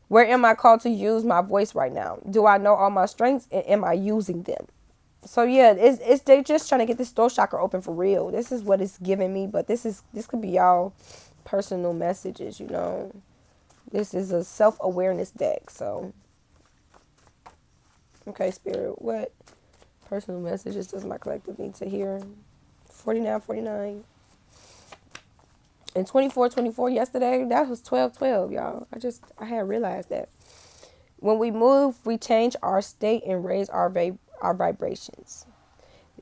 Speaker 1: Where am I called to use my voice right now? Do I know all my strengths, and am I using them? So yeah, they're just trying to get this throat chakra open for real. This is what it's giving me, but this could be y'all personal messages, This is a self-awareness deck. So, okay, Spirit, what personal messages does my collective need to hear? 4949. And 2424 yesterday, that was 1212, y'all. I had realized that. When we move, we change our state and raise our vibrations.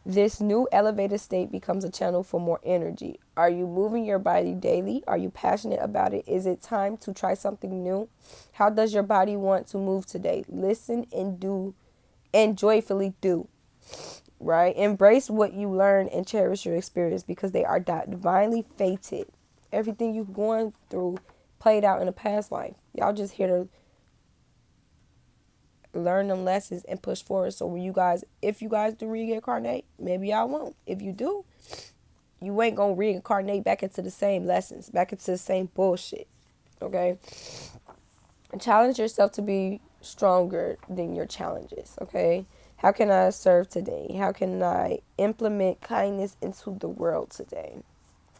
Speaker 1: This new elevated state becomes a channel for more energy. Are you moving your body daily? Are you passionate about it? Is it time to try something new? How does your body want to move today? Listen and do, and joyfully do. Right? Embrace what you learn and cherish your experience because they are divinely fated. Everything you've gone through played out in a past life. Y'all just here to learn them lessons and push forward. So when you guys, if you guys do reincarnate, maybe y'all won't. If you do, you ain't gonna reincarnate back into the same lessons, back into the same bullshit. Okay? Challenge yourself to be stronger than your challenges. Okay? How can I serve today? How can I implement kindness into the world today?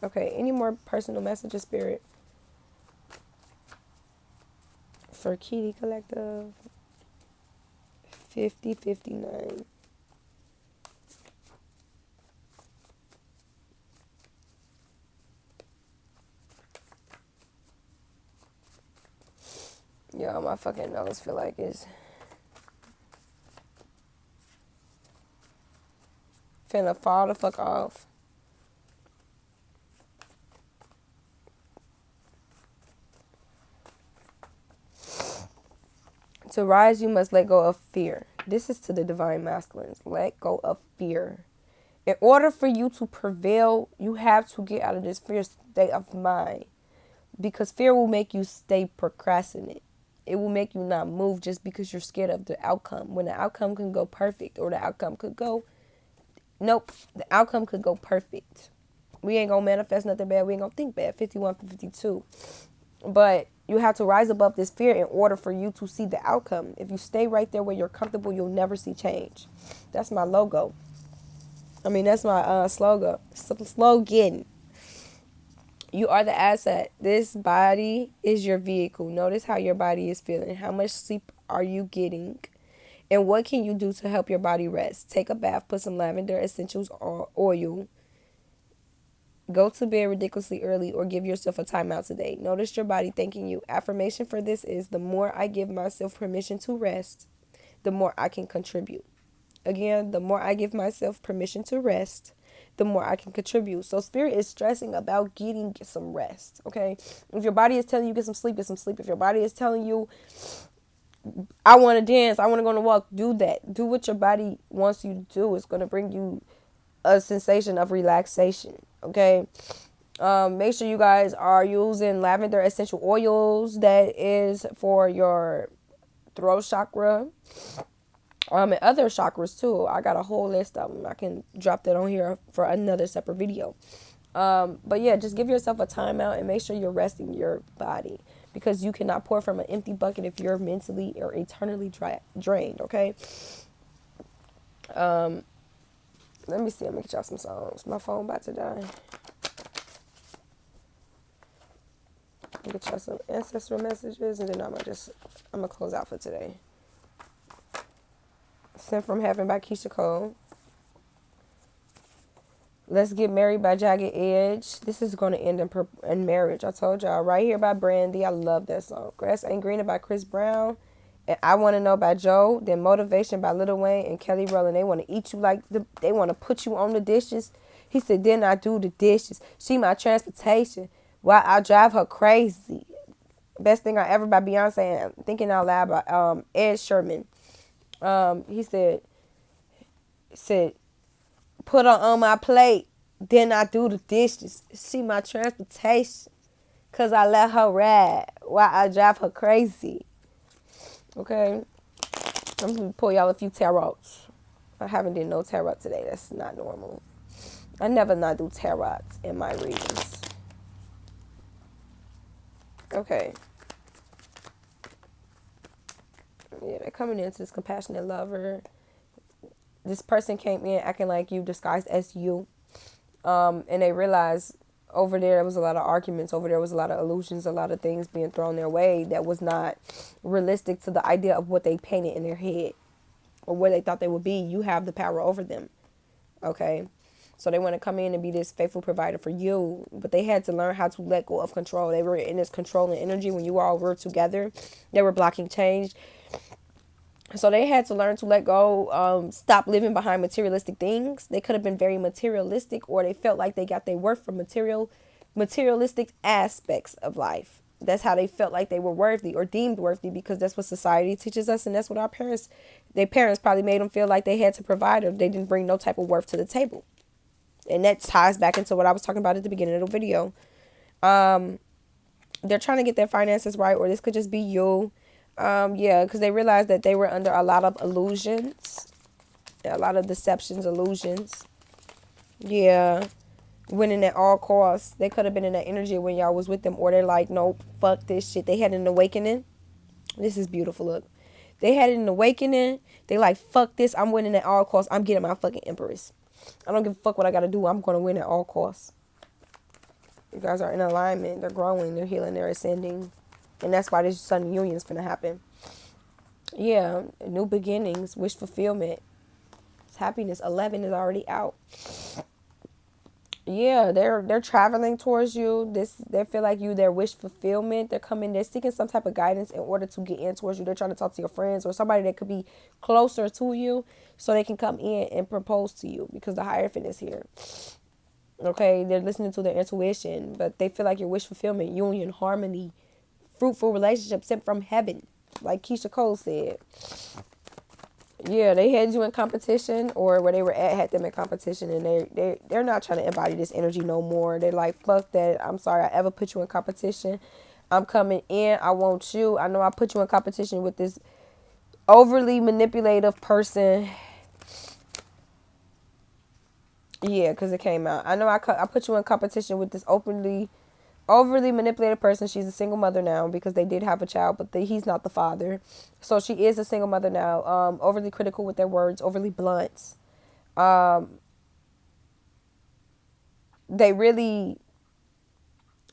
Speaker 1: Okay, any more personal messages, Spirit? For Keety Collective. 5059. Yo, my fucking nose feel like it's finna fall the fuck off. To rise, you must let go of fear. This is to the divine masculines. Let go of fear. In order for you to prevail, you have to get out of this fear state of mind. Because fear will make you stay procrastinate. It will make you not move just because you're scared of the outcome. When the outcome can go perfect or the outcome could go, nope, the outcome could go perfect. We ain't gonna manifest nothing bad. We ain't gonna think bad. 51 for 52. But you have to rise above this fear in order for you to see the outcome. If you stay right there where you're comfortable, you'll never see change. That's my logo. That's my slogan. You are the asset. This body is your vehicle. Notice how your body is feeling. How much sleep are you getting? And what can you do to help your body rest? Take a bath, put some lavender essentials oil. Go to bed ridiculously early or give yourself a timeout today. Notice your body thanking you. Affirmation for this is the more I give myself permission to rest, the more I can contribute. Again, the more I give myself permission to rest, the more I can contribute. So Spirit is stressing about getting some rest, okay? If your body is telling you get some sleep, get some sleep. If your body is telling you, I want to dance, I want to go on a walk, do that. Do what your body wants you to do. It's going to bring you a sensation of relaxation, okay? Make sure you guys are using lavender essential oils. That is for your throat chakra. And other chakras too. I got a whole list of them. I can drop that on here for another separate video. But yeah, just give yourself a timeout and make sure you're resting your body, because you cannot pour from an empty bucket if you're mentally or eternally drained. Okay. Let me see. I'm gonna get y'all some songs. My phone about to die. I'll get y'all some ancestral messages, and then I'm gonna close out for today. Sent from Heaven by Keety Collective. Let's Get Married by Jagged Edge. This is going to end in marriage. I told y'all. Right Here by Brandy. I love that song. Grass Ain't Greener by Chris Brown. And I Want to Know by Joe. Then Motivation by Lil Wayne and Kelly Rowland. They want to eat you they want to put you on the dishes. He said, then I do the dishes. She my transportation while I drive her crazy. Best Thing I Ever by Beyonce. And Thinking Out Loud by Ed Sherman. He said, put her on my plate, then I do the dishes. She my transportation, cause I let her ride while I drive her crazy. Okay, I'm gonna pull y'all a few tarots. I haven't did no tarot today. That's not normal. I never not do tarots in my readings. Okay. Yeah, they're coming into this compassionate lover. This person came in acting like you, disguised as you. And they realize over there was a lot of arguments. Over there was a lot of illusions, a lot of things being thrown their way that was not realistic to the idea of what they painted in their head or where they thought they would be. You have the power over them. Okay? So they want to come in and be this faithful provider for you, but they had to learn how to let go of control. They were in this controlling energy when you all were together. They were blocking change. So they had to learn to let go, stop living behind materialistic things. They could have been very materialistic, or they felt like they got their worth from materialistic aspects of life. That's how they felt like they were worthy or deemed worthy, because that's what society teaches us, and that's what their parents probably made them feel like they had to provide, or they didn't bring no type of worth to the table. And that ties back into what I was talking about at the beginning of the video. They're trying to get their finances right, or this could just be you. Yeah, because they realized that they were under a lot of illusions, a lot of deceptions, illusions. Yeah, winning at all costs. They could have been in that energy when y'all was with them, or they're like, nope, fuck this shit. They had an awakening. This is beautiful. Look, they had an awakening. They like, fuck this. I'm winning at all costs. I'm getting my fucking empress. I don't give a fuck what I gotta do. I'm gonna win at all costs. You guys are in alignment. They're growing. They're healing. They're ascending. And that's why this sudden union is going to happen. Yeah, new beginnings, wish fulfillment. It's happiness. 11 is already out. Yeah, they're traveling towards you. They feel like you, their wish fulfillment. They're coming, they're seeking some type of guidance in order to get in towards you. They're trying to talk to your friends or somebody that could be closer to you so they can come in and propose to you, because the Hierophant is here. Okay, they're listening to their intuition, but they feel like your wish fulfillment, union, harmony, fruitful relationship sent from heaven, like Keisha Cole said. Yeah, they had you in competition, or where they were at had them in competition, and they're not trying to embody this energy no more. They're like, fuck that. I'm sorry I ever put you in competition. I'm coming in. I want you. I know I put you in competition with this overly manipulative person. Yeah, because it came out. I know I put you in competition with this overly manipulated person. She's a single mother now, because they did have a child, but he's not the father. So she is a single mother now. Overly critical with their words, overly blunt. They really,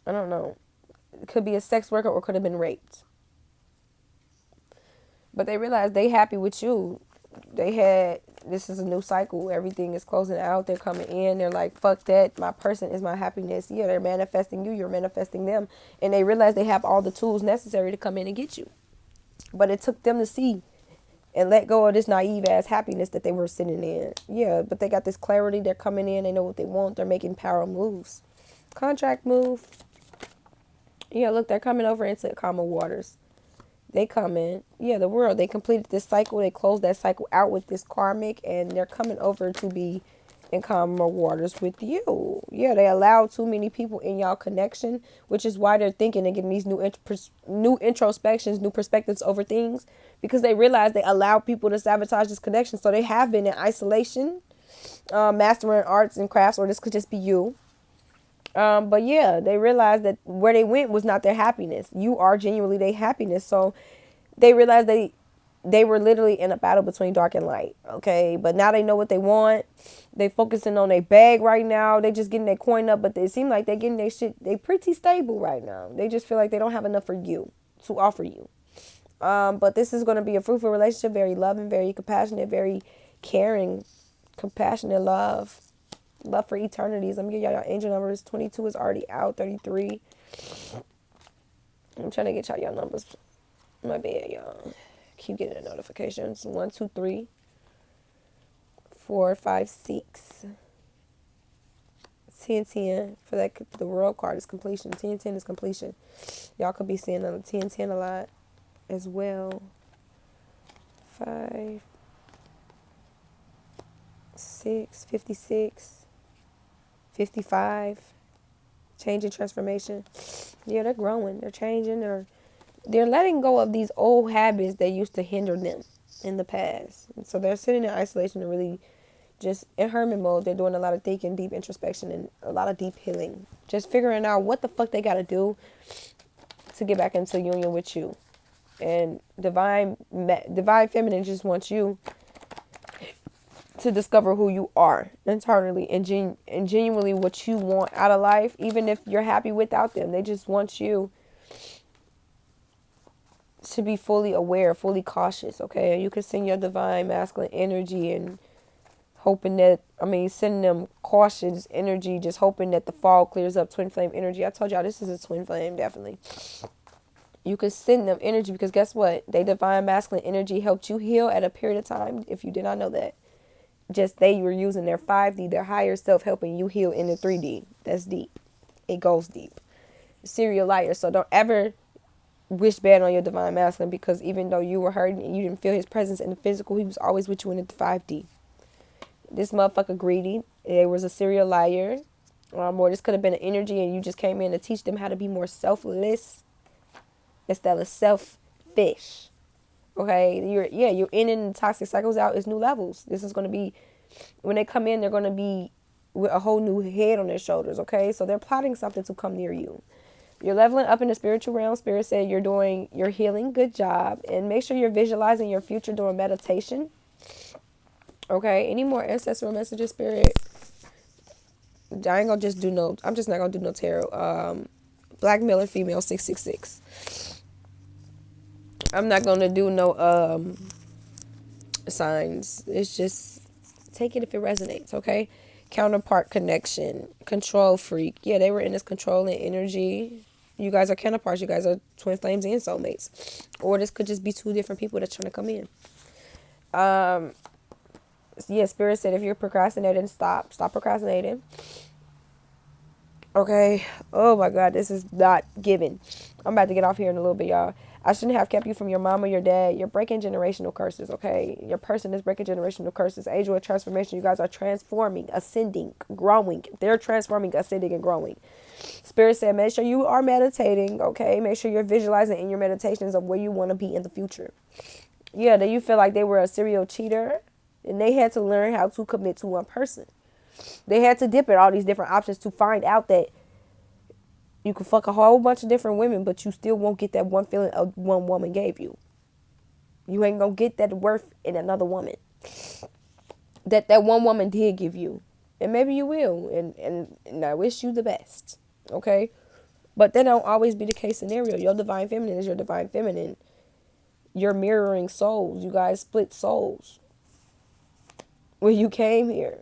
Speaker 1: I don't know, it could be a sex worker or could have been raped. But they realized they happy with you. This is a new cycle. Everything is closing out. They're coming in. They're like, fuck that. My person is my happiness. Yeah, they're manifesting you. You're manifesting them. And they realize they have all the tools necessary to come in and get you. But it took them to see and let go of this naive ass happiness that they were sitting in. Yeah, but they got this clarity. They're coming in. They know what they want. They're making power moves. Contract move. Yeah, look, they're coming over into calmer waters. They come in. Yeah, the world. They completed this cycle. They closed that cycle out with this karmic, and they're coming over to be in calmer waters with you. Yeah, they allow too many people in y'all connection, which is why they're thinking and getting these new introspections, new perspectives over things, because they realize they allow people to sabotage this connection. So they have been in isolation, mastering arts and crafts, or this could just be you. But yeah, they realized that where they went was not their happiness. You are genuinely their happiness. So they realized they were literally in a battle between dark and light. Okay. But now they know what they want. They focusing on their bag right now. They just getting their coin up, but they seem like they're getting their shit. They pretty stable right now. They just feel like they don't have enough for you to offer you. But this is going to be a fruitful relationship. Very loving, very compassionate, very caring, compassionate love. Love for eternities. I'm gonna give y'all angel numbers. 22 is already out. 33. I'm trying to get y'all numbers. My bad, y'all. Keep getting the notifications. 1, 2, 3, 4, 5, 6. 10, 10. For that, the world card is completion. 10, 10 is completion. Y'all could be seeing the 10, 10 a lot as well. 5, 6, 56. 55, change and transformation. Yeah, they're growing. They're changing. They're letting go of these old habits that used to hinder them in the past. And so they're sitting in isolation and really just in hermit mode. They're doing a lot of thinking, deep introspection, and a lot of deep healing. Just figuring out what the fuck they got to do to get back into union with you. And divine feminine just wants you to discover who you are internally and, and genuinely what you want out of life, even if you're happy without them. They just want you to be fully aware, fully cautious, okay? And you can send your divine masculine energy and hoping that, sending them cautious energy, just hoping that the fog clears up. Twin flame energy. I told y'all this is a twin flame, definitely. You can send them energy because guess what? They divine masculine energy helped you heal at a period of time, if you did not know that. Just they were using their 5D, their higher self, helping you heal in the 3D. That's deep. It goes deep. Serial liar. So don't ever wish bad on your divine masculine, because even though you were hurting and you didn't feel his presence in the physical, he was always with you in the 5D. This motherfucker greedy. There was a serial liar. Or this could have been an energy and you just came in to teach them how to be more selfless instead of selfish. Okay? You're in and the toxic cycles out. It's new levels. This is going to be, when they come in, they're going to be with a whole new head on their shoulders. Okay? So they're plotting something to come near you. You're leveling up in the spiritual realm. Spirit said you're healing. Good job. And make sure you're visualizing your future doing meditation. Okay, any more ancestral messages, Spirit? I'm just not gonna do no tarot. Black male or female 666. I'm not gonna do no signs. It's just take it if it resonates, okay? Counterpart connection, control freak. Yeah, they were in this controlling energy. You guys are counterparts. You guys are twin flames and soulmates. Or this could just be two different people that's trying to come in. Yeah, Spirit said if you're procrastinating, stop procrastinating. Okay. Oh my God, this is not given. I'm about to get off here in a little bit, y'all. I shouldn't have kept you from your mom or your dad. You're breaking generational curses, okay? Your person is breaking generational curses. Angel of transformation. You guys are transforming, ascending, growing. They're transforming, ascending, and growing. Spirit said make sure you are meditating, okay? Make sure you're visualizing in your meditations of where you want to be in the future. Yeah, do you feel like they were a serial cheater? And they had to learn how to commit to one person. They had to dip at all these different options to find out that you can fuck a whole bunch of different women, but you still won't get that one feeling of one woman gave you. You ain't gonna get that worth in another woman that one woman did give you. And maybe you will. And I wish you the best. Okay? But that don't always be the case scenario. Your divine feminine is your divine feminine. You're mirroring souls. You guys split souls when you came here.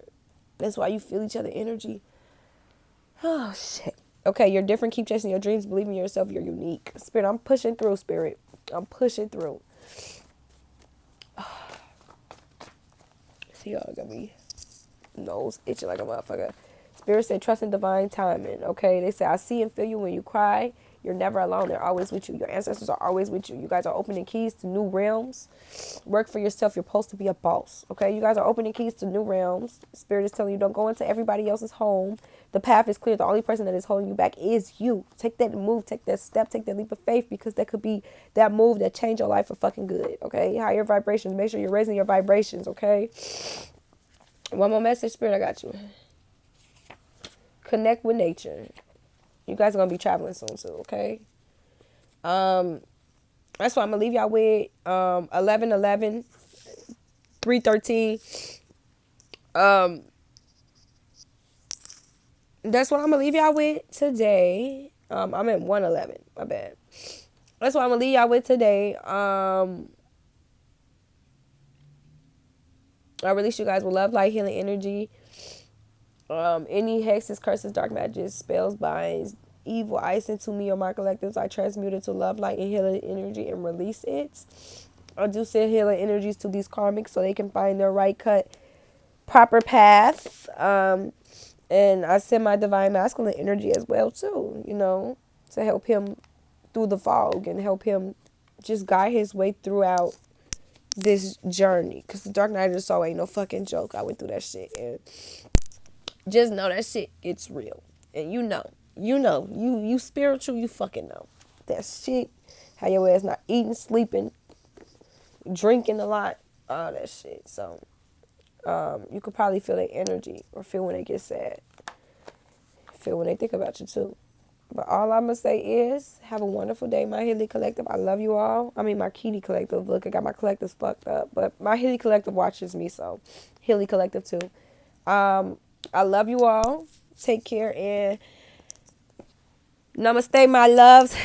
Speaker 1: That's why you feel each other energy. Oh, shit. Okay, you're different. Keep chasing your dreams. Believe in yourself. You're unique. Spirit, I'm pushing through, Spirit. I'm pushing through. See, y'all got me nose itching like a motherfucker. Spirit said trust in divine timing. Okay, they say I see and feel you when you cry. You're never alone. They're always with you. Your ancestors are always with you. You guys are opening keys to new realms. Work for yourself. You're supposed to be a boss. Okay, you guys are opening keys to new realms. Spirit is telling you don't go into everybody else's home. The path is clear. The only person that is holding you back is you. Take that move. Take that step. Take that leap of faith, because that could be that move that changed your life for fucking good. Okay, higher vibrations. Make sure you're raising your vibrations. Okay. One more message, Spirit. I got you. Connect with nature. You guys are going to be traveling soon too, okay? That's what I'm going to leave y'all with. 11:11, 3:13. That's what I'm going to leave y'all with today. I'm at 1:11. My bad. That's what I'm going to leave y'all with today. I release you guys with love, light, healing energy. Any hexes, curses, dark magic, spells, binds, evil ice into me or my collectives, I transmute it to love, light, and healing energy and release it. I do send healing energies to these karmics so they can find their right cut, proper path. And I send my divine masculine energy as well too, to help him through the fog and help him just guide his way throughout this journey. Because the dark night of the soul ain't no fucking joke. I went through that shit, and just know that shit gets real. And you spiritual, you fucking know. That shit, how your ass not eating, sleeping, drinking a lot, all that shit. So, you could probably feel their energy or feel when they get sad. Feel when they think about you too. But all I'm going to say is have a wonderful day, my Keety Collective. I love you all. I mean, my Keety Collective. Look, I got my collectives fucked up. But my Keety Collective watches me, so Keety Collective too. I love you all. Take care and namaste, my loves.